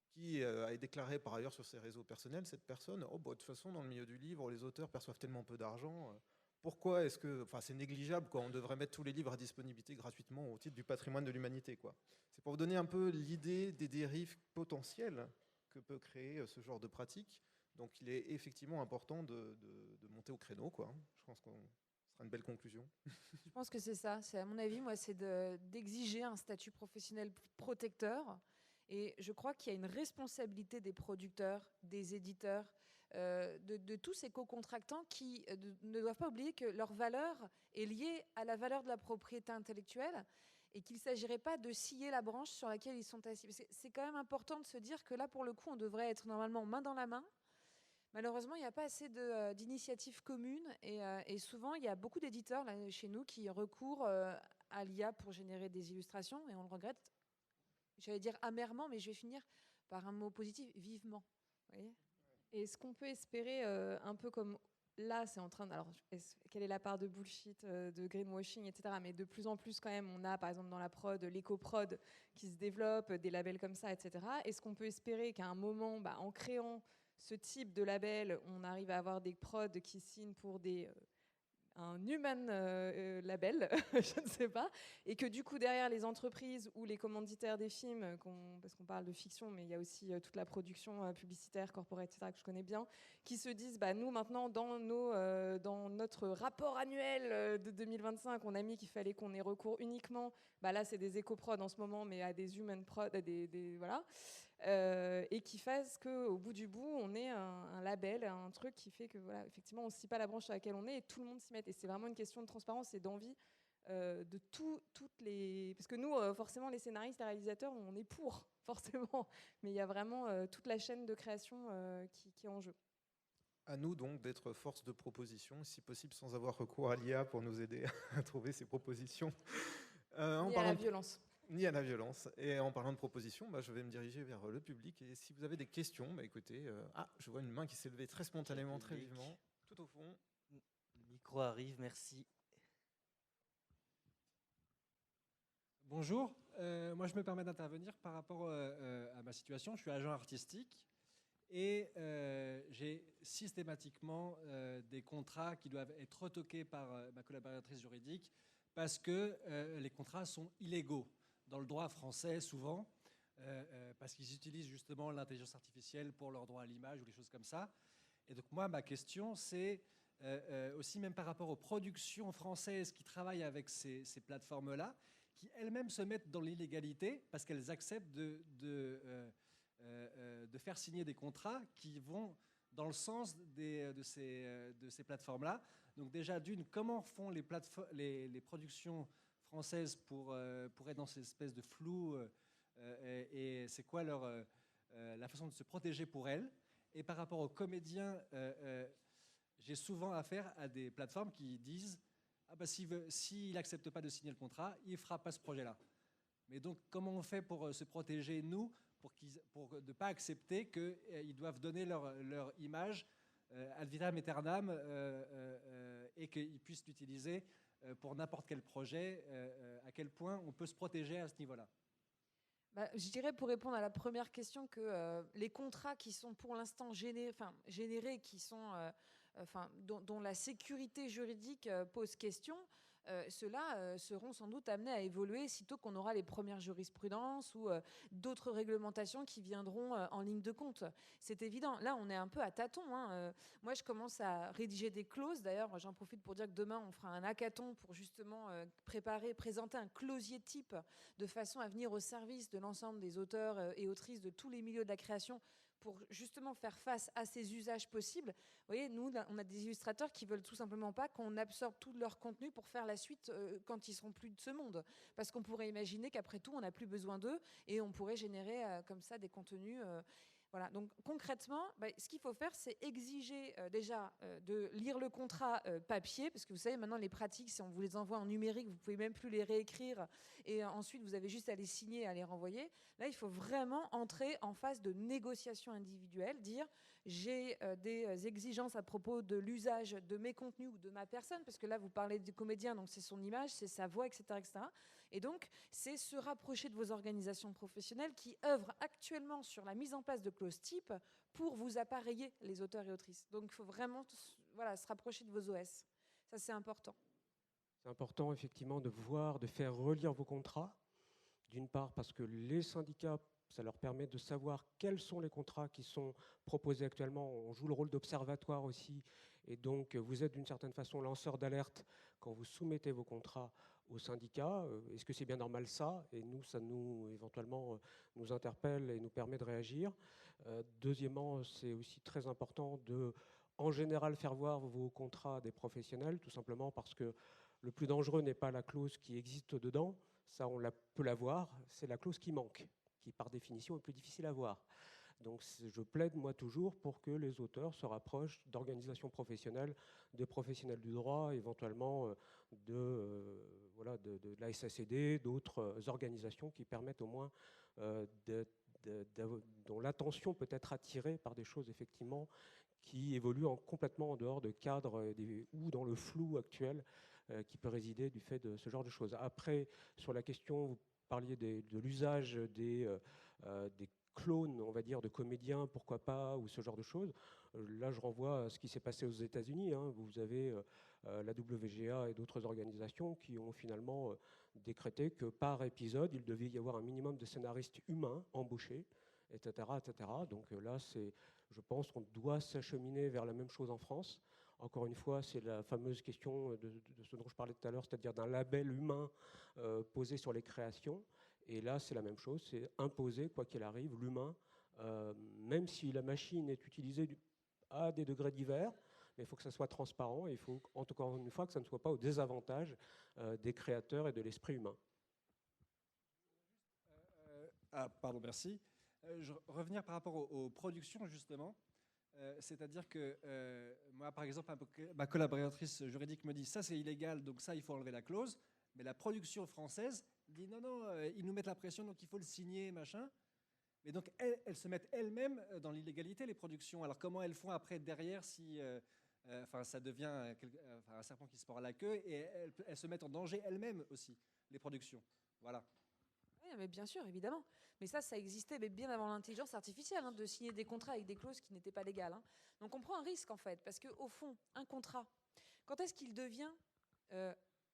qui a déclaré par ailleurs sur ses réseaux personnels, cette personne, de toute façon, dans le milieu du livre, les auteurs perçoivent tellement peu d'argent, pourquoi est-ce que, c'est négligeable, quoi, on devrait mettre tous les livres à disponibilité gratuitement au titre du patrimoine de l'humanité, quoi. C'est pour vous donner un peu l'idée des dérives potentielles que peut créer ce genre de pratique. Donc il est effectivement important de monter au créneau, quoi. Je pense qu'on sera une belle conclusion. Je pense que c'est ça. C'est, à mon avis, moi, c'est d'exiger un statut professionnel protecteur. Et je crois qu'il y a une responsabilité des producteurs, des éditeurs, de tous ces co-contractants qui ne doivent pas oublier que leur valeur est liée à la valeur de la propriété intellectuelle et qu'il ne s'agirait pas de scier la branche sur laquelle ils sont assis. C'est quand même important de se dire que là, pour le coup, on devrait être normalement main dans la main. Malheureusement, il n'y a pas assez d'initiatives communes et souvent, il y a beaucoup d'éditeurs là, chez nous qui recourent à l'IA pour générer des illustrations et on le regrette. J'allais dire amèrement, mais je vais finir par un mot positif, vivement. Vous voyez ? Et est-ce qu'on peut espérer, un peu comme là, c'est en train de... Alors, quelle est la part de bullshit, de greenwashing, etc. Mais de plus en plus, quand même, on a, par exemple, dans la prod, l'éco-prod qui se développe, des labels comme ça, etc. Est-ce qu'on peut espérer qu'à un moment, en créant ce type de label, on arrive à avoir des prods qui signent pour un human label, je ne sais pas, et que du coup derrière les entreprises ou les commanditaires des films, parce qu'on parle de fiction, mais il y a aussi toute la production publicitaire, corporate, etc., que je connais bien, qui se disent, nous maintenant dans notre rapport annuel de 2025, on a mis qu'il fallait qu'on ait recours uniquement, là c'est des éco-prod en ce moment, mais à des human prod, voilà. Et qui fasse qu'au bout du bout, on ait un label, un truc qui fait que, voilà, effectivement, on ne scie pas la branche sur laquelle on est et tout le monde s'y met. Et c'est vraiment une question de transparence et d'envie de toutes les... Parce que nous, forcément, les scénaristes, les réalisateurs, on est pour, forcément. Mais il y a vraiment toute la chaîne de création qui est en jeu. À nous donc d'être force de proposition, si possible sans avoir recours à l'IA pour nous aider à trouver ces propositions. Et à la violence. Ni à la violence. Et en parlant de propositions, je vais me diriger vers le public. Et si vous avez des questions, écoutez, je vois une main qui s'est levée très spontanément, très vivement, tout au fond. Le micro arrive, merci. Bonjour, moi je me permets d'intervenir par rapport à ma situation. Je suis agent artistique et j'ai systématiquement des contrats qui doivent être retoqués par ma collaboratrice juridique parce que les contrats sont illégaux. Dans le droit français, souvent, parce qu'ils utilisent justement l'intelligence artificielle pour leur droit à l'image ou des choses comme ça. Et donc moi, ma question, c'est aussi même par rapport aux productions françaises qui travaillent avec ces plateformes-là, qui elles-mêmes se mettent dans l'illégalité parce qu'elles acceptent de faire signer des contrats qui vont dans le sens de ces plateformes-là. Donc déjà, d'une, comment font les productions françaises pour être dans cette espèce de flou et c'est quoi la façon de se protéger pour elles. Et par rapport aux comédiens, j'ai souvent affaire à des plateformes qui disent s'il n'accepte pas de signer le contrat, il ne fera pas ce projet-là. Mais donc, comment on fait pour se protéger, nous, pour ne pas accepter qu'ils doivent donner leur image ad vitam aeternam et qu'ils puissent l'utiliser pour n'importe quel projet, à quel point on peut se protéger à ce niveau-là? Je dirais pour répondre à la première question que les contrats qui sont pour l'instant générés, qui sont, dont la sécurité juridique pose question, ceux-là seront sans doute amenés à évoluer sitôt qu'on aura les premières jurisprudences ou d'autres réglementations qui viendront en ligne de compte. C'est évident. Là, on est un peu à tâtons. Moi, je commence à rédiger des clauses. D'ailleurs, j'en profite pour dire que demain, on fera un hackathon pour justement présenter un clausier type de façon à venir au service de l'ensemble des auteurs et autrices de tous les milieux de la création pour justement faire face à ces usages possibles. Vous voyez, nous, on a des illustrateurs qui veulent tout simplement pas qu'on absorbe tout leur contenu pour faire la suite quand ils seront plus de ce monde. Parce qu'on pourrait imaginer qu'après tout, on n'a plus besoin d'eux et on pourrait générer comme ça des contenus... Voilà, donc concrètement, ce qu'il faut faire, c'est exiger déjà de lire le contrat papier, parce que vous savez, maintenant les pratiques, si on vous les envoie en numérique, vous ne pouvez même plus les réécrire, et ensuite vous avez juste à les signer, à les renvoyer. Là, il faut vraiment entrer en phase de négociation individuelle, dire j'ai des exigences à propos de l'usage de mes contenus ou de ma personne, parce que là, vous parlez du comédien, donc c'est son image, c'est sa voix, etc., etc. Et donc, c'est se rapprocher de vos organisations professionnelles qui œuvrent actuellement sur la mise en place de clauses type pour vous appareiller les auteurs et autrices. Donc, il faut vraiment se rapprocher de vos OS. Ça, c'est important. C'est important, effectivement, de faire relire vos contrats. D'une part, parce que les syndicats, ça leur permet de savoir quels sont les contrats qui sont proposés actuellement. On joue le rôle d'observatoire aussi. Et donc, vous êtes d'une certaine façon lanceur d'alerte quand vous soumettez vos contrats aux syndicats. Est-ce que c'est bien normal ça? Et nous, ça éventuellement nous interpelle et nous permet de réagir. Deuxièmement, c'est aussi très important de, en général, faire voir vos contrats à des professionnels, tout simplement parce que le plus dangereux n'est pas la clause qui existe dedans, ça on peut la voir, c'est la clause qui manque, qui par définition est plus difficile à voir. Donc je plaide moi toujours pour que les auteurs se rapprochent d'organisations professionnelles, de professionnels du droit, éventuellement de la SACD, d'autres organisations qui permettent au moins dont l'attention peut être attirée par des choses effectivement qui évoluent complètement en dehors de cadres ou dans le flou actuel qui peut résider du fait de ce genre de choses. Après, sur la question, vous parliez de l'usage des clones, on va dire, de comédiens, pourquoi pas, ou ce genre de choses. Là, je renvoie à ce qui s'est passé aux États-Unis. Hein. Vous avez la WGA et d'autres organisations qui ont finalement décrété que par épisode, il devait y avoir un minimum de scénaristes humains embauchés, etc. etc. Donc là, je pense qu'on doit s'acheminer vers la même chose en France. Encore une fois, c'est la fameuse question de ce dont je parlais tout à l'heure, c'est-à-dire d'un label humain posé sur les créations. Et là, c'est la même chose, c'est imposer, quoi qu'il arrive, l'humain, même si la machine est utilisée à des degrés divers, mais il faut que ça soit transparent et il faut, encore une fois, que ça ne soit pas au désavantage des créateurs et de l'esprit humain. Pardon, merci. Revenir par rapport aux productions, justement. C'est-à-dire que moi, par exemple, ma collaboratrice juridique me dit ça c'est illégal, donc ça il faut enlever la clause. Mais la production française dit non, non, ils nous mettent la pression, donc il faut le signer, machin. Mais donc elles se mettent elles-mêmes dans l'illégalité, les productions. Alors comment elles font après derrière si ça devient un serpent qui se mord la queue et elles se mettent en danger elles-mêmes aussi, les productions. Voilà. Oui, mais bien sûr, évidemment. Mais ça existait mais bien avant l'intelligence artificielle, hein, de signer des contrats avec des clauses qui n'étaient pas légales. Hein. Donc on prend un risque en fait, parce qu'au fond, un contrat, quand est-ce qu'il devient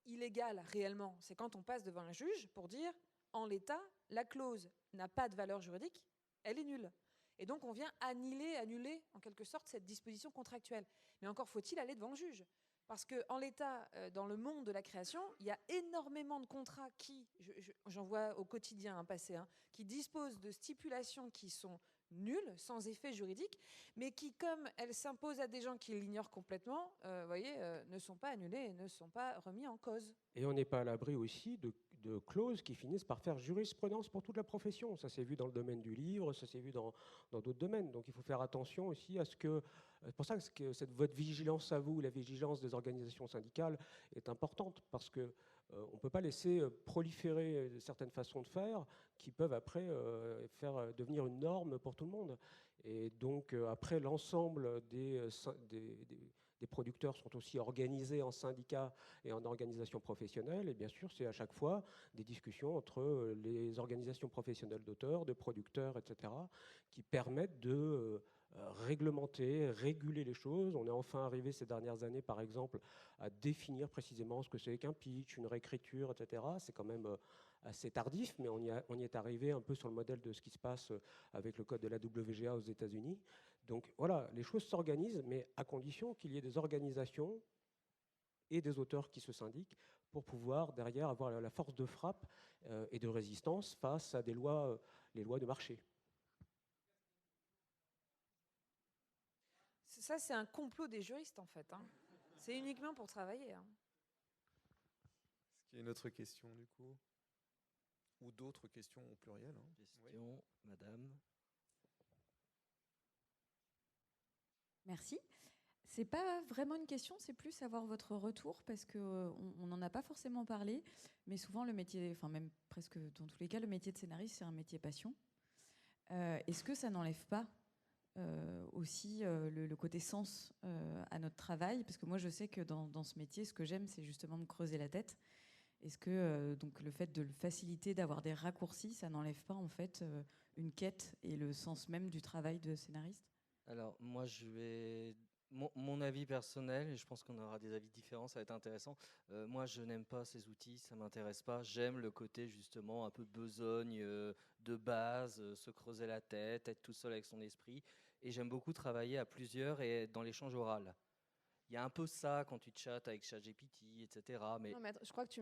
illégal réellement? C'est quand on passe devant un juge pour dire, en l'état, la clause n'a pas de valeur juridique, elle est nulle. Et donc on vient annuler en quelque sorte cette disposition contractuelle. Mais encore faut-il aller devant le juge. Parce qu'en l'état, dans le monde de la création, il y a énormément de contrats qui, j'en vois au quotidien passer, qui disposent de stipulations qui sont nulles, sans effet juridique, mais qui, comme elles s'imposent à des gens qui l'ignorent complètement, ne sont pas annulées et ne sont pas remis en cause. Et on n'est pas à l'abri aussi de clauses qui finissent par faire jurisprudence pour toute la profession. Ça s'est vu dans le domaine du livre, ça s'est vu dans d'autres domaines. Donc il faut faire attention aussi à ce que... C'est pour ça que votre vigilance à vous, la vigilance des organisations syndicales est importante, parce qu'on ne peut pas laisser proliférer certaines façons de faire qui peuvent après faire devenir une norme pour tout le monde. Et donc après, l'ensemble des producteurs sont aussi organisés en syndicats et en organisations professionnelles. Et bien sûr, c'est à chaque fois des discussions entre les organisations professionnelles d'auteurs, de producteurs, etc., qui permettent de réglementer, réguler les choses. On est enfin arrivé ces dernières années, par exemple, à définir précisément ce que c'est qu'un pitch, une réécriture, etc. C'est quand même assez tardif, mais on y est arrivé un peu sur le modèle de ce qui se passe avec le code de la WGA aux États-Unis. Donc voilà, les choses s'organisent, mais à condition qu'il y ait des organisations et des auteurs qui se syndiquent pour pouvoir derrière avoir la force de frappe et de résistance face à les lois de marché. Ça, c'est un complot des juristes, en fait. Hein. C'est uniquement pour travailler. Hein. Est-ce qu'il y a une autre question, du coup? Ou d'autres questions au pluriel, hein? Question, madame. Merci. C'est pas vraiment une question, c'est plus avoir votre retour, parce qu'on n'en a pas forcément parlé, mais souvent le métier, enfin même presque dans tous les cas, le métier de scénariste, c'est un métier passion. Est-ce que ça n'enlève pas aussi le côté sens à notre travail? Parce que moi, je sais que dans ce métier, ce que j'aime, c'est justement me creuser la tête. Est-ce que donc le fait de le faciliter, d'avoir des raccourcis, ça n'enlève pas en fait une quête et le sens même du travail de scénariste? Alors, moi, je vais... Mon avis personnel, et je pense qu'on aura des avis différents, ça va être intéressant. Moi, je n'aime pas ces outils, ça ne m'intéresse pas. J'aime le côté, justement, un peu besogne de base, se creuser la tête, être tout seul avec son esprit. Et j'aime beaucoup travailler à plusieurs et dans l'échange oral. Il y a un peu ça quand tu chattes avec ChatGPT, etc. Mais... Non, mais attends, je crois que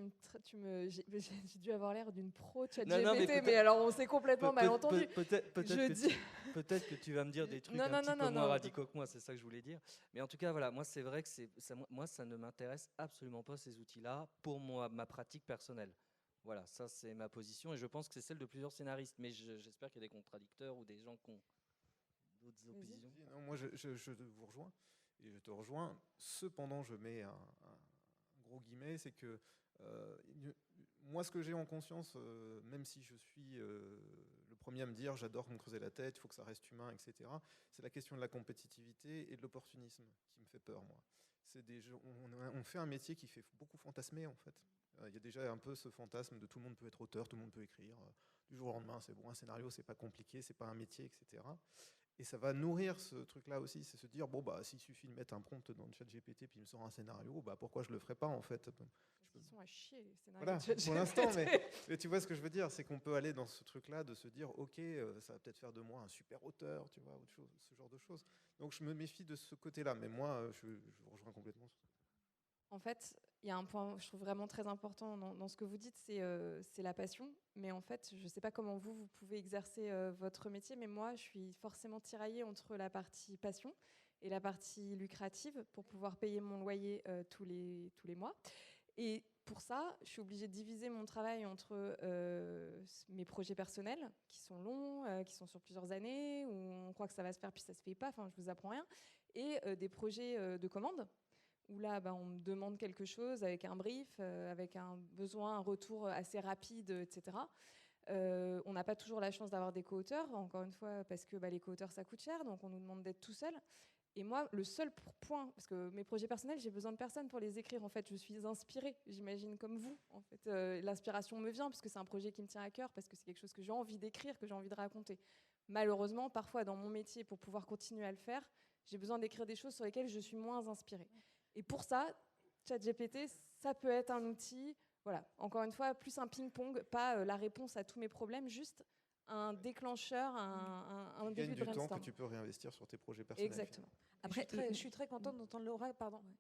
j'ai dû avoir l'air d'une pro ChatGPT, Non, mais alors on s'est complètement mal entendu. Peut-être que tu vas me dire des trucs un petit peu moins radicaux que moi, c'est ça que je voulais dire. Mais en tout cas, voilà, moi c'est vrai que moi ça ne m'intéresse absolument pas ces outils-là pour ma pratique personnelle. Voilà, ça c'est ma position et je pense que c'est celle de plusieurs scénaristes. Mais j'espère qu'il y a des contradicteurs ou des gens qui ont d'autres oppositions. Non, moi je vous rejoins. Et je te rejoins. Cependant, je mets un gros guillemet, c'est que moi, ce que j'ai en conscience, même si je suis le premier à me dire j'adore me creuser la tête, il faut que ça reste humain, etc. C'est la question de la compétitivité et de l'opportunisme qui me fait peur, moi. On fait un métier qui fait beaucoup fantasmer, en fait. Il y a déjà un peu ce fantasme de tout le monde peut être auteur, tout le monde peut écrire. Du jour au lendemain, c'est bon, un scénario, c'est pas compliqué, c'est pas un métier, etc. Et ça va nourrir ce truc-là aussi, c'est se dire, bon, bah, s'il suffit de mettre un prompt dans le chat GPT, puis il me sort un scénario, bah, pourquoi je le ferais pas, en fait? Ils sont à chier, les scénarios. Voilà, de ChatGPT. pour l'instant, mais tu vois ce que je veux dire, c'est qu'on peut aller dans ce truc-là de se dire, ok, ça va peut-être faire de moi un super auteur, tu vois, autre chose, ce genre de choses. Donc je me méfie de ce côté-là, mais moi, je vous rejoins complètement. En fait, il y a un point, je trouve vraiment très important dans ce que vous dites, c'est la passion. Mais en fait, je ne sais pas comment vous pouvez exercer votre métier, mais moi, je suis forcément tiraillée entre la partie passion et la partie lucrative pour pouvoir payer mon loyer tous les mois. Et pour ça, je suis obligée de diviser mon travail entre mes projets personnels, qui sont longs, qui sont sur plusieurs années, où on croit que ça va se faire, puis ça ne se fait pas, enfin, je vous apprends rien, et des projets de commande, où là, on me demande quelque chose avec un brief, avec un besoin, un retour assez rapide, etc. On n'a pas toujours la chance d'avoir des co-auteurs, encore une fois, parce que les co-auteurs, ça coûte cher, donc on nous demande d'être tout seul. Et moi, le seul point, parce que mes projets personnels, j'ai besoin de personne pour les écrire. En fait, je suis inspirée, j'imagine, comme vous. En fait, l'inspiration me vient parce que c'est un projet qui me tient à cœur, parce que c'est quelque chose que j'ai envie d'écrire, que j'ai envie de raconter. Malheureusement, parfois, dans mon métier, pour pouvoir continuer à le faire, j'ai besoin d'écrire des choses sur lesquelles je suis moins inspirée. Et pour ça, ChatGPT, ça peut être un outil, voilà, encore une fois, plus un ping-pong, pas la réponse à tous mes problèmes, juste un déclencheur, un début de brainstorm. Tu gagnes du temps que tu peux réinvestir sur tes projets personnels. Exactement. Après, je suis très contente d'entendre Laura. Pardon. Ouais.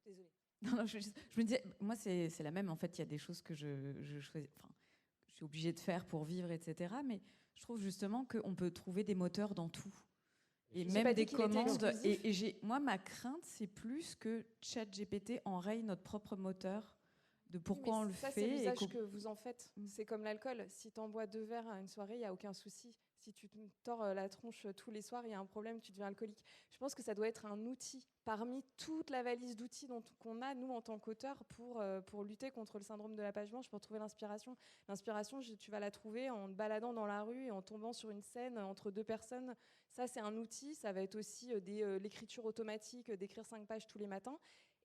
Désolée. Non, je me disais, moi, c'est la même. En fait, il y a des choses que je suis obligée de faire pour vivre, etc. Mais je trouve justement qu'on peut trouver des moteurs dans tout. Et même des commandes. Moi, ma crainte, c'est plus que ChatGPT enraye notre propre moteur de pourquoi on le fait. C'est l'usage que vous en faites. C'est comme l'alcool. Si tu en bois 2 verres à une soirée, il n'y a aucun souci. Si tu te tords la tronche tous les soirs, il y a un problème, tu deviens alcoolique. Je pense que ça doit être un outil parmi toute la valise d'outils qu'on a, nous, en tant qu'auteurs, pour lutter contre le syndrome de la page blanche, pour trouver l'inspiration. L'inspiration, tu vas la trouver en te baladant dans la rue et en tombant sur une scène entre 2 personnes. Ça, c'est un outil. Ça va être aussi l'écriture automatique, d'écrire 5 pages tous les matins.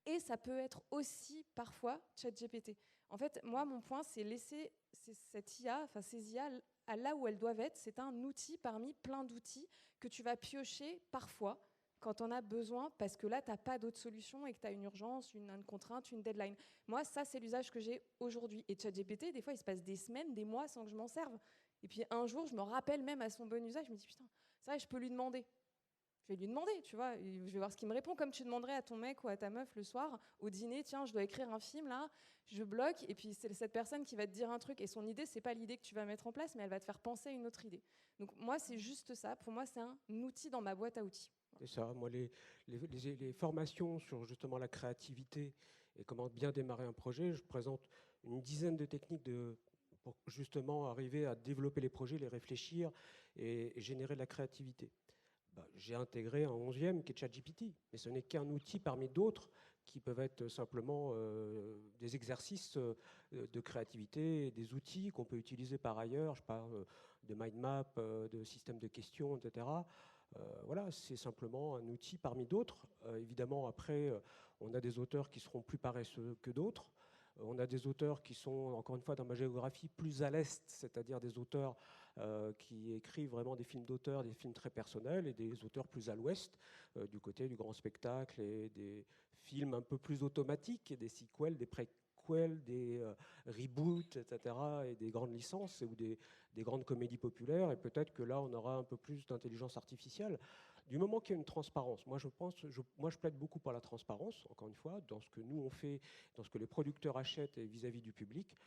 Et ça peut être aussi, parfois, ChatGPT. En fait, moi, mon point, c'est laisser cette IA, enfin ces IA, à là où elles doivent être. C'est un outil parmi plein d'outils que tu vas piocher parfois quand on a besoin, parce que là, tu n'as pas d'autre solution et que tu as une urgence, une contrainte, une deadline. Moi, ça, c'est l'usage que j'ai aujourd'hui. Et ChatGPT, des fois, il se passe des semaines, des mois sans que je m'en serve. Et puis un jour, je me rappelle même à son bon usage, je me dis, putain, c'est vrai, je peux lui demander. Je vais lui demander, tu vois, je vais voir ce qu'il me répond, comme tu demanderais à ton mec ou à ta meuf le soir au dîner, tiens, je dois écrire un film là, je bloque, et puis c'est cette personne qui va te dire un truc, et son idée, c'est pas l'idée que tu vas mettre en place, mais elle va te faire penser à une autre idée. Donc moi, c'est juste ça, pour moi, c'est un outil dans ma boîte à outils. C'est ça, moi, les formations sur justement la créativité et comment bien démarrer un projet, je présente une dizaine de techniques pour justement arriver à développer les projets, les réfléchir et générer de la créativité. J'ai intégré un 11e qui est ChatGPT, mais ce n'est qu'un outil parmi d'autres qui peuvent être simplement des exercices de créativité, des outils qu'on peut utiliser par ailleurs. Je parle de mind map, de systèmes de questions, etc. Voilà, c'est simplement un outil parmi d'autres. Évidemment, après, on a des auteurs qui seront plus paresseux que d'autres. On a des auteurs qui sont, encore une fois, dans ma géographie, plus à l'est, c'est-à-dire des auteurs qui écrivent vraiment des films d'auteur, des films très personnels, et des auteurs plus à l'ouest, du côté du grand spectacle et des films un peu plus automatiques, et des sequels, des préquels, des reboots, etc., et des grandes licences ou des grandes comédies populaires. Et peut-être que là, on aura un peu plus d'intelligence artificielle. Du moment qu'il y a une transparence, moi je plaide beaucoup pour la transparence, encore une fois, dans ce que nous on fait, dans ce que les producteurs achètent et vis-à-vis du public.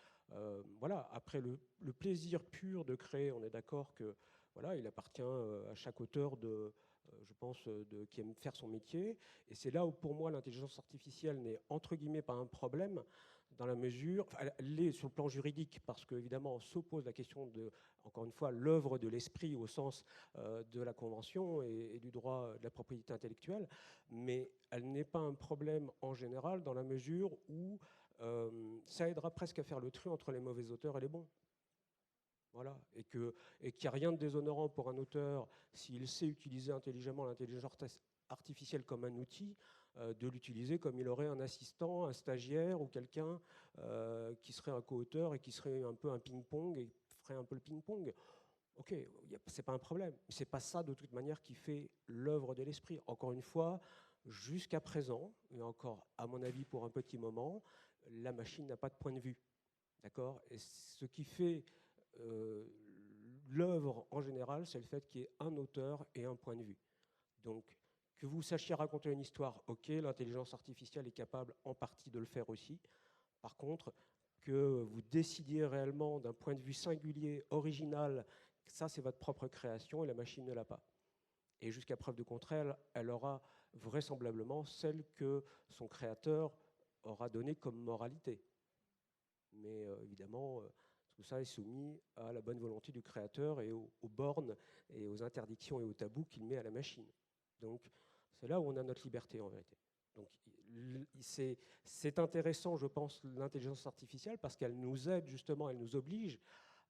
Voilà. Après, le plaisir pur de créer, on est d'accord que voilà, il appartient à chaque auteur je pense, qui aime faire son métier. Et c'est là où, pour moi, l'intelligence artificielle n'est, entre guillemets, pas un problème, dans la mesure, elle l'est sur le plan juridique, parce qu'évidemment, on s'oppose la question de, encore une fois, l'œuvre de l'esprit au sens de la Convention et du droit de la propriété intellectuelle, mais elle n'est pas un problème en général, dans la mesure où ça aidera presque à faire le tri entre les mauvais auteurs et les bons. Voilà. Et qu'il n'y a rien de déshonorant pour un auteur, s'il sait utiliser intelligemment l'intelligence artificielle comme un outil, de l'utiliser comme il aurait un assistant, un stagiaire ou quelqu'un qui serait un co-auteur et qui serait un peu un ping-pong et ferait un peu le ping-pong. Ok, c'est pas un problème. Mais c'est pas ça de toute manière qui fait l'œuvre de l'esprit. Encore une fois, jusqu'à présent, et encore à mon avis pour un petit moment, la machine n'a pas de point de vue. D'accord? Et ce qui fait l'œuvre en général, c'est le fait qu'il y ait un auteur et un point de vue. Donc, que vous sachiez raconter une histoire, ok, l'intelligence artificielle est capable en partie de le faire aussi. Par contre, que vous décidiez réellement d'un point de vue singulier, original, ça c'est votre propre création et la machine ne l'a pas. Et jusqu'à preuve du contraire, elle aura vraisemblablement celle que son créateur aura donnée comme moralité. Mais évidemment, tout ça est soumis à la bonne volonté du créateur et aux bornes et aux interdictions et aux tabous qu'il met à la machine. Donc c'est là où on a notre liberté en vérité. Donc c'est intéressant, je pense, l'intelligence artificielle parce qu'elle nous aide justement, elle nous oblige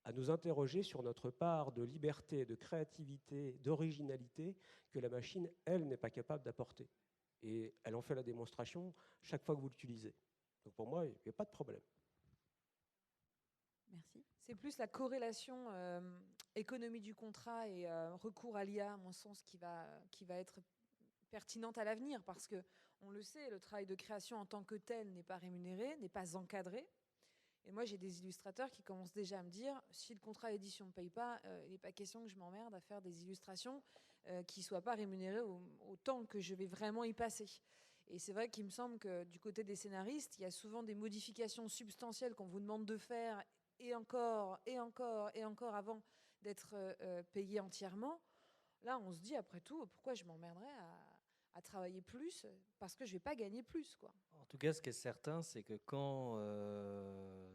à nous interroger sur notre part de liberté, de créativité, d'originalité que la machine, elle, n'est pas capable d'apporter. Et elle en fait la démonstration chaque fois que vous l'utilisez. Donc pour moi, il n'y a pas de problème. Merci. C'est plus la corrélation économie du contrat et recours à l'IA, à mon sens, qui va être pertinente à l'avenir, parce que on le sait, le travail de création en tant que tel n'est pas rémunéré, n'est pas encadré. Et moi, j'ai des illustrateurs qui commencent déjà à me dire, si le contrat d'édition ne paye pas, il n'est pas question que je m'emmerde à faire des illustrations qui ne soient pas rémunérées au temps que je vais vraiment y passer. Et c'est vrai qu'il me semble que du côté des scénaristes, il y a souvent des modifications substantielles qu'on vous demande de faire, et encore, et encore, et encore avant d'être payé entièrement. Là, on se dit, après tout, pourquoi je m'emmerderais à travailler plus parce que je ne vais pas gagner plus, quoi. En tout cas, ce qui est certain, c'est que quand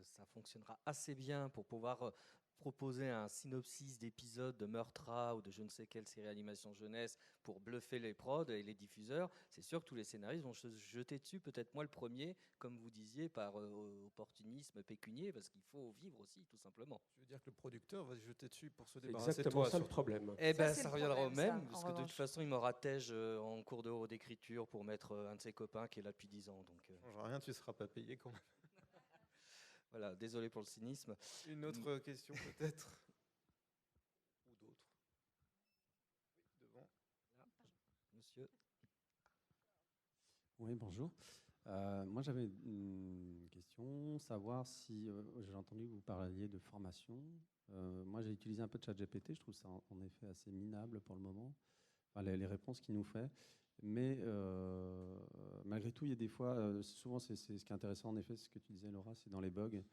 ça fonctionnera assez bien pour pouvoir proposer un synopsis d'épisodes de Meurtra ou de je ne sais quelle série animation jeunesse pour bluffer les prods et les diffuseurs, c'est sûr que tous les scénaristes vont se jeter dessus, peut-être moi le premier, comme vous disiez, par opportunisme pécunier, parce qu'il faut vivre aussi, tout simplement. Je veux dire que le producteur va se jeter dessus pour se C'est débarrasser de exactement toi. ça le surtout. problème. Eh Ça, ben, c'est ça le reviendra au problème, même, ça, parce en que de toute revanche. façon, il m'aura tège en cours d'écriture pour mettre un de ses copains qui est là depuis 10 ans. Donc, Ça ne changera rien, tu ne seras pas payé quand même. voilà, désolé pour le cynisme. Une autre question peut-être? Ou d'autres? Oui, devant. Monsieur. Oui, bonjour. Moi, j'avais une question, savoir si, j'ai entendu que vous parliez de formation. Moi, j'ai utilisé un peu de ChatGPT, je trouve ça en effet assez minable pour le moment, enfin, les réponses qu'il nous fait. Mais malgré tout, il y a des fois, souvent c'est ce qui est intéressant en effet, ce que tu disais Laura, c'est dans les bugs,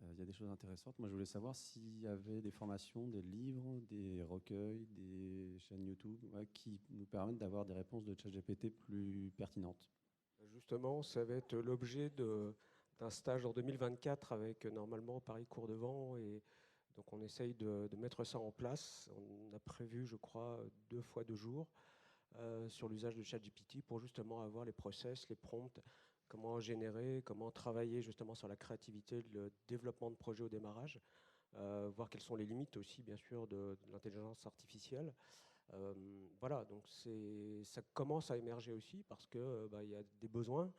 il y a des choses intéressantes. Moi, je voulais savoir s'il y avait des formations, des livres, des recueils, des chaînes YouTube qui nous permettent d'avoir des réponses de ChatGPT plus pertinentes. Justement, ça va être l'objet d'un stage en 2024 avec normalement Paris Cours de Vent. Et donc on essaye de mettre ça en place. On a prévu, je crois, 2 fois 2 jours sur l'usage de ChatGPT pour justement avoir les process, les prompts, comment générer, comment travailler justement sur la créativité, le développement de projets au démarrage, voir quelles sont les limites aussi, bien sûr, de l'intelligence artificielle. Voilà, donc ça commence à émerger aussi parce que il y a des besoins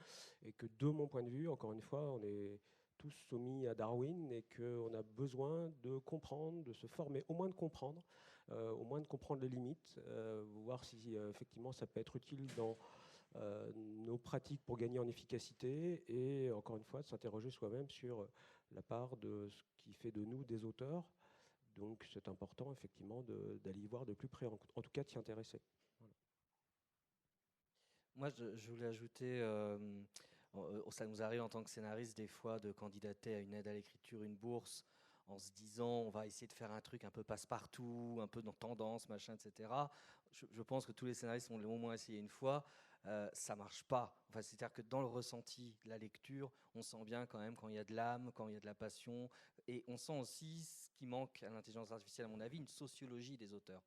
et que de mon point de vue, encore une fois, on est tous soumis à Darwin et qu'on a besoin de comprendre, de se former, au moins de comprendre, les limites, voir si effectivement ça peut être utile dans nos pratiques pour gagner en efficacité et encore une fois de s'interroger soi-même sur la part de ce qui fait de nous des auteurs. Donc c'est important effectivement d'aller y voir de plus près, en tout cas de s'y intéresser. Voilà. Moi, je voulais ajouter, ça nous arrive en tant que scénariste des fois de candidater à une aide à l'écriture, une bourse, en se disant on va essayer de faire un truc un peu passe-partout, un peu dans tendance, machin, etc. Je pense que tous les scénaristes ont au moins essayé une fois. Ça marche pas. Enfin, c'est-à-dire que dans le ressenti de la lecture, on sent bien quand même quand il y a de l'âme, quand il y a de la passion, et on sent aussi ce qui manque à l'intelligence artificielle, à mon avis, une sociologie des auteurs.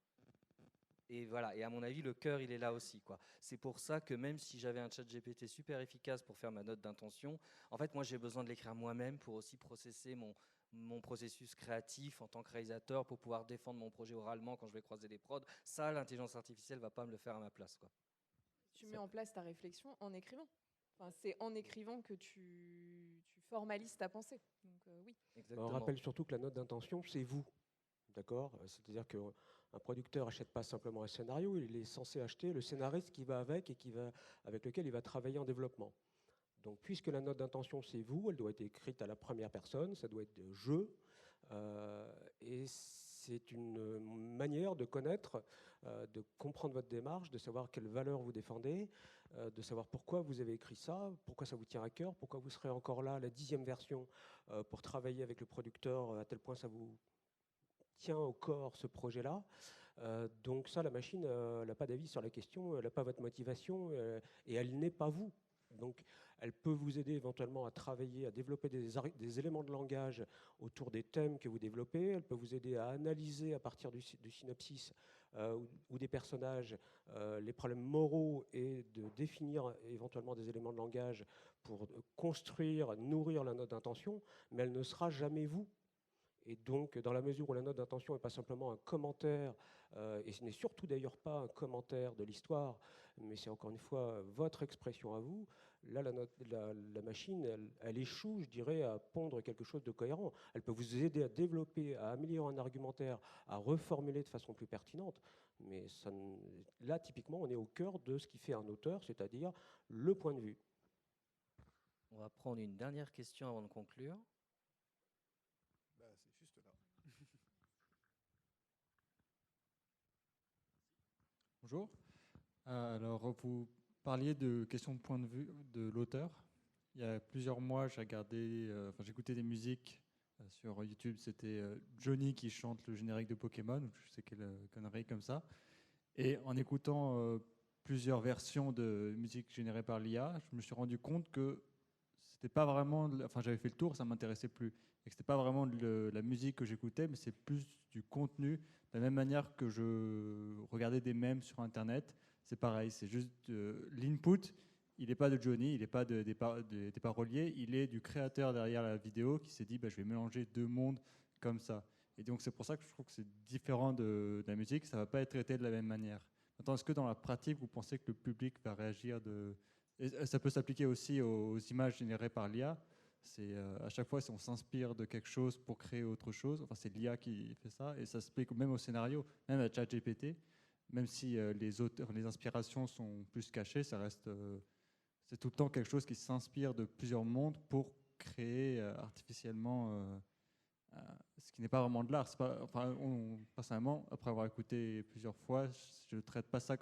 Et voilà, et à mon avis, le cœur, il est là aussi, quoi. C'est pour ça que même si j'avais un chat GPT super efficace pour faire ma note d'intention, en fait, moi, j'ai besoin de l'écrire moi-même pour aussi processer mon processus créatif en tant que réalisateur pour pouvoir défendre mon projet oralement quand je vais croiser des prods. Ça, l'intelligence artificielle va pas me le faire à ma place, quoi. Tu mets en place ta réflexion en écrivant. Enfin, c'est en écrivant que tu formalises ta pensée. Donc oui. Exactement. On rappelle surtout que la note d'intention, c'est vous. D'accord? C'est-à-dire qu'un producteur n'achète pas simplement un scénario, il est censé acheter le scénariste qui va avec et avec lequel il va travailler en développement. Donc, puisque la note d'intention, c'est vous, elle doit être écrite à la première personne, ça doit être de je, et c'est une manière de connaître, de comprendre votre démarche, de savoir quelles valeurs vous défendez, de savoir pourquoi vous avez écrit ça, pourquoi ça vous tient à cœur, pourquoi vous serez encore là, la 10e version, pour travailler avec le producteur, à tel point ça vous tient au corps ce projet-là. Donc ça, la machine n'a pas d'avis sur la question, elle n'a pas votre motivation, et elle n'est pas vous. Donc elle peut vous aider éventuellement à travailler, à développer des éléments de langage autour des thèmes que vous développez. Elle peut vous aider à analyser à partir du synopsis ou des personnages les problèmes moraux et de définir éventuellement des éléments de langage pour construire, nourrir la note d'intention, mais elle ne sera jamais vous. Et donc, dans la mesure où la note d'intention n'est pas simplement un commentaire, et ce n'est surtout d'ailleurs pas un commentaire de l'histoire, mais c'est encore une fois votre expression à vous, là, la machine, elle échoue, je dirais, à pondre quelque chose de cohérent. Elle peut vous aider à développer, à améliorer un argumentaire, à reformuler de façon plus pertinente, mais ça, là, typiquement, on est au cœur de ce qui fait un auteur, c'est-à-dire le point de vue. On va prendre une dernière question avant de conclure. C'est juste là. Bonjour. Alors, vous parliez de questions de point de vue de l'auteur. Il y a plusieurs mois, j'écoutais des musiques sur YouTube. C'était Johnny qui chante le générique de Pokémon, ou je sais quelle connerie comme ça. Et en écoutant plusieurs versions de musique générée par l'IA, je me suis rendu compte que c'était pas vraiment, j'avais fait le tour, ça m'intéressait plus, et que c'était pas vraiment la musique que j'écoutais, mais c'est plus du contenu. De la même manière que je regardais des mèmes sur Internet, c'est pareil, c'est juste l'input. Il n'est pas de Johnny, il n'est pas des paroliers, il est du créateur derrière la vidéo qui s'est dit je vais mélanger deux mondes comme ça. Et donc c'est pour ça que je trouve que c'est différent de la musique, ça ne va pas être traité de la même manière. Maintenant, est-ce que dans la pratique, vous pensez que le public va réagir Et ça peut s'appliquer aussi aux images générées par l'IA. C'est à chaque fois, si on s'inspire de quelque chose pour créer autre chose, c'est l'IA qui fait ça, et ça s'applique même au scénario, même à ChatGPT. Même si les inspirations sont plus cachées, ça reste, c'est tout le temps quelque chose qui s'inspire de plusieurs mondes pour créer artificiellement ce qui n'est pas vraiment de l'art. Personnellement, après avoir écouté plusieurs fois, je traite pas ça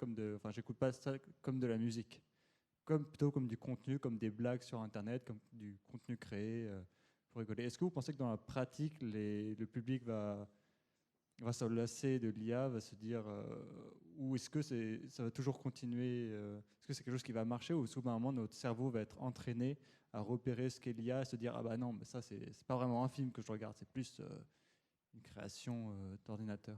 j'écoute pas ça comme de la musique, plutôt comme du contenu, comme des blagues sur Internet, comme du contenu créé pour rigoler. Est-ce que vous pensez que dans la pratique, le public va se lasser de l'IA, va se dire ou est-ce que ça va toujours continuer est-ce que c'est quelque chose qui va marcher, ou souvent à un moment notre cerveau va être entraîné à repérer ce qu'est l'IA, à se dire non, mais ça c'est pas vraiment un film que je regarde, c'est plus une création d'ordinateur.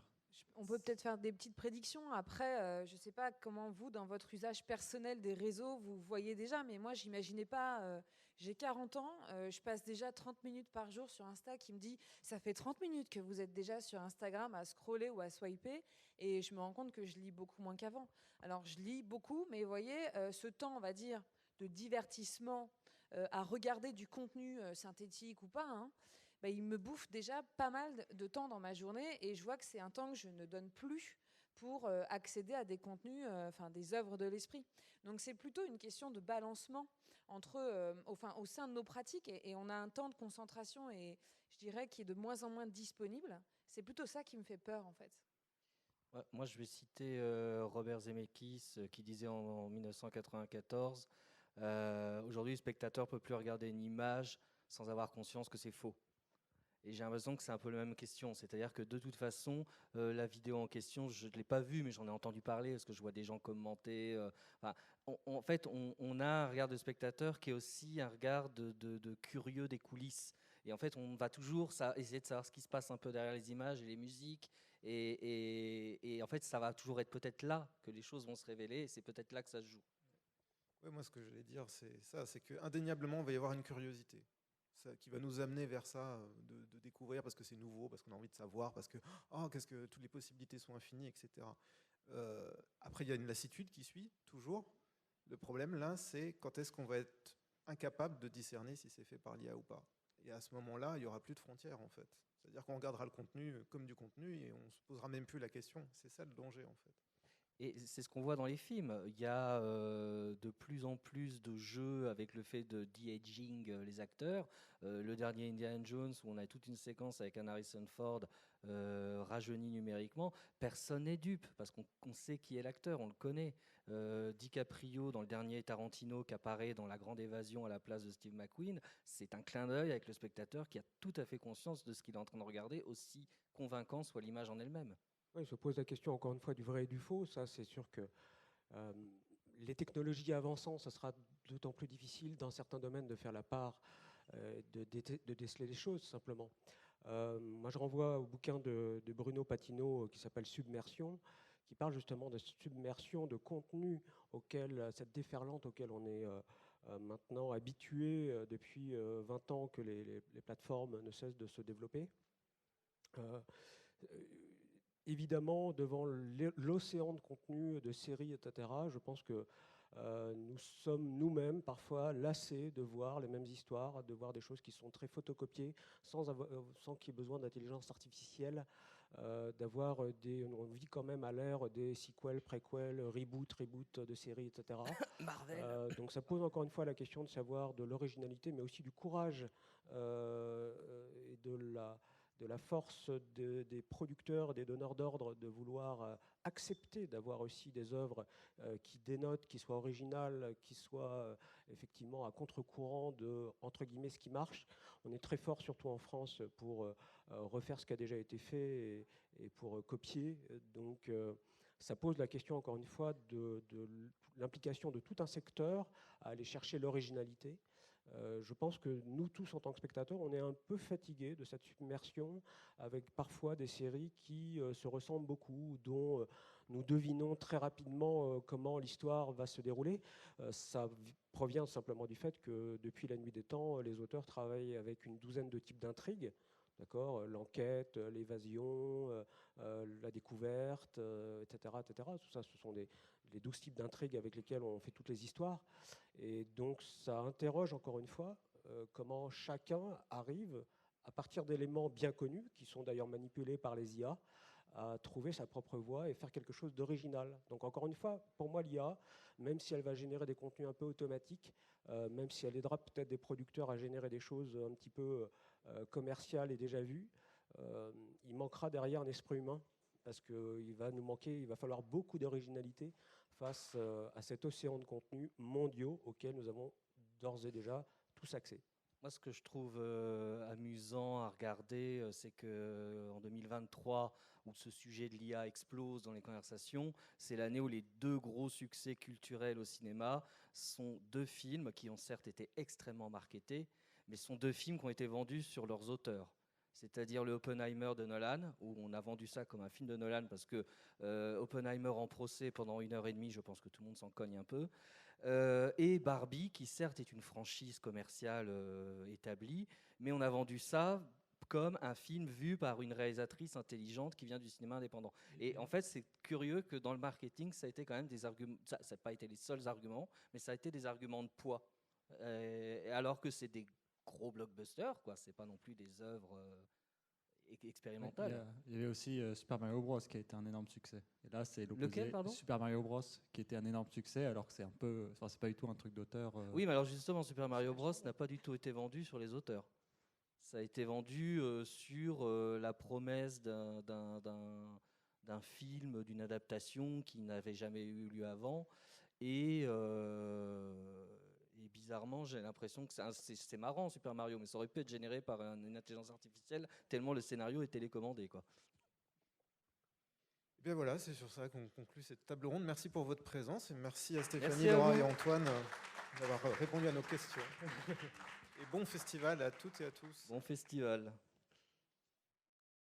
On peut peut-être faire des petites prédictions. Après, je ne sais pas comment vous, dans votre usage personnel des réseaux, vous voyez déjà, mais moi, j'imaginais pas. J'ai 40 ans, je passe déjà 30 minutes par jour sur Insta qui me dit « ça fait 30 minutes que vous êtes déjà sur Instagram à scroller ou à swiper », et je me rends compte que je lis beaucoup moins qu'avant. Alors, je lis beaucoup, mais vous voyez, ce temps, on va dire, de divertissement, à regarder du contenu synthétique ou pas, il me bouffe déjà pas mal de temps dans ma journée, et je vois que c'est un temps que je ne donne plus pour accéder à des contenus, des œuvres de l'esprit. Donc c'est plutôt une question de balancement au sein de nos pratiques, et on a un temps de concentration, et je dirais, qui est de moins en moins disponible. C'est plutôt ça qui me fait peur, en fait. Ouais, moi, je vais citer Robert Zemeckis qui disait en 1994 aujourd'hui, le spectateur ne peut plus regarder une image sans avoir conscience que c'est faux. Et j'ai l'impression que c'est un peu la même question. C'est-à-dire que de toute façon, la vidéo en question, je ne l'ai pas vue, mais j'en ai entendu parler parce que je vois des gens commenter. En fait, on a un regard de spectateur qui est aussi un regard de curieux des coulisses. Et en fait, on va toujours essayer de savoir ce qui se passe un peu derrière les images et les musiques. Et en fait, ça va toujours être peut-être là que les choses vont se révéler, et c'est peut-être là que ça se joue. Ouais, moi, ce que j'allais dire, c'est qu'indéniablement, il va y avoir une curiosité qui va nous amener vers ça, de découvrir parce que c'est nouveau, parce qu'on a envie de savoir, parce que qu'est-ce que toutes les possibilités sont infinies, etc. Après, il y a une lassitude qui suit toujours. Le problème là, c'est quand est-ce qu'on va être incapable de discerner si c'est fait par l'IA ou pas. Et à ce moment-là, il n'y aura plus de frontières en fait. C'est-à-dire qu'on regardera le contenu comme du contenu et on ne se posera même plus la question. C'est ça le danger en fait. Et c'est ce qu'on voit dans les films. Il y a de plus en plus de jeux avec le fait de de-aging les acteurs. Le dernier Indiana Jones, où on a toute une séquence avec un Harrison Ford rajeuni numériquement, personne n'est dupe, parce qu'on sait qui est l'acteur, on le connaît. DiCaprio, dans le dernier Tarantino, qui apparaît dans La Grande Évasion à la place de Steve McQueen, c'est un clin d'œil avec le spectateur qui a tout à fait conscience de ce qu'il est en train de regarder, aussi convaincant soit l'image en elle-même. Oui, il se pose la question encore une fois du vrai et du faux. Ça, c'est sûr que les technologies avançant, ça sera d'autant plus difficile dans certains domaines de faire la part, de déceler les choses simplement. Moi, je renvoie au bouquin de Bruno Patino qui s'appelle Submersion, qui parle justement de submersion de contenu cette déferlante auquel on est maintenant habitué depuis 20 ans que les plateformes ne cessent de se développer. Évidemment, devant l'océan de contenu, de séries, etc., je pense que nous sommes nous-mêmes parfois lassés de voir les mêmes histoires, de voir des choses qui sont très photocopiées, sans qu'il y ait besoin d'intelligence artificielle, on vit quand même à l'ère des sequels, préquels, reboot de séries, etc. Marvel. Donc ça pose encore une fois la question de savoir de l'originalité, mais aussi du courage et de la force des producteurs, des donneurs d'ordre de vouloir accepter d'avoir aussi des œuvres qui dénotent, qui soient originales, qui soient effectivement à contre-courant de, entre guillemets, ce qui marche. On est très fort, surtout en France, pour refaire ce qui a déjà été fait et pour copier. Donc ça pose la question, encore une fois, de l'implication de tout un secteur à aller chercher l'originalité. Je pense que nous tous, en tant que spectateurs, on est un peu fatigués de cette submersion avec parfois des séries qui se ressemblent beaucoup, dont nous devinons très rapidement comment l'histoire va se dérouler. Ça provient simplement du fait que depuis la nuit des temps, les auteurs travaillent avec une douzaine de types d'intrigues. D'accord, l'enquête, l'évasion, la découverte, etc., etc. Tout ça, ce sont les 12 types d'intrigues avec lesquels on fait toutes les histoires. Et donc, ça interroge encore une fois comment chacun arrive, à partir d'éléments bien connus, qui sont d'ailleurs manipulés par les IA, à trouver sa propre voie et faire quelque chose d'original. Donc, encore une fois, pour moi, l'IA, même si elle va générer des contenus un peu automatiques, même si elle aidera peut-être des producteurs à générer des choses un petit peu commerciales et déjà vues, il manquera derrière un esprit humain, parce qu'il va falloir beaucoup d'originalité face à cet océan de contenus mondiaux auxquels nous avons d'ores et déjà tous accès. Moi, ce que je trouve amusant à regarder, c'est qu'en 2023, où ce sujet de l'IA explose dans les conversations, c'est l'année où les deux gros succès culturels au cinéma sont deux films qui ont certes été extrêmement marketés, mais sont deux films qui ont été vendus sur leurs auteurs. C'est-à-dire le Oppenheimer de Nolan, où on a vendu ça comme un film de Nolan, parce que Oppenheimer en procès pendant 1h30, je pense que tout le monde s'en cogne un peu. Et Barbie, qui certes est une franchise commerciale établie, mais on a vendu ça comme un film vu par une réalisatrice intelligente qui vient du cinéma indépendant. Et en fait, c'est curieux que dans le marketing, ça a été quand même des arguments, ça n'a pas été les seuls arguments, mais ça a été des arguments de poids. Alors que c'est des gros blockbusters, quoi. C'est pas non plus des œuvres expérimentales. Il y avait aussi Super Mario Bros qui a été un énorme succès. Et là, c'est l'opposé. Lequel, pardon ? Super Mario Bros qui était un énorme succès, alors que c'est un peu, enfin, c'est pas du tout un truc d'auteur. Oui, mais alors justement, Super Mario Bros n'a pas du tout été vendu sur les auteurs. Ça a été vendu sur la promesse d'un film, d'une adaptation qui n'avait jamais eu lieu avant. Et bizarrement, j'ai l'impression que c'est marrant, Super Mario, mais ça aurait pu être généré par une intelligence artificielle, tellement le scénario est télécommandé, quoi. Et bien voilà, c'est sur ça qu'on conclut cette table ronde. Merci pour votre présence et merci à Stéphanie, Laura et Antoine d'avoir répondu à nos questions. Et bon festival à toutes et à tous. Bon festival.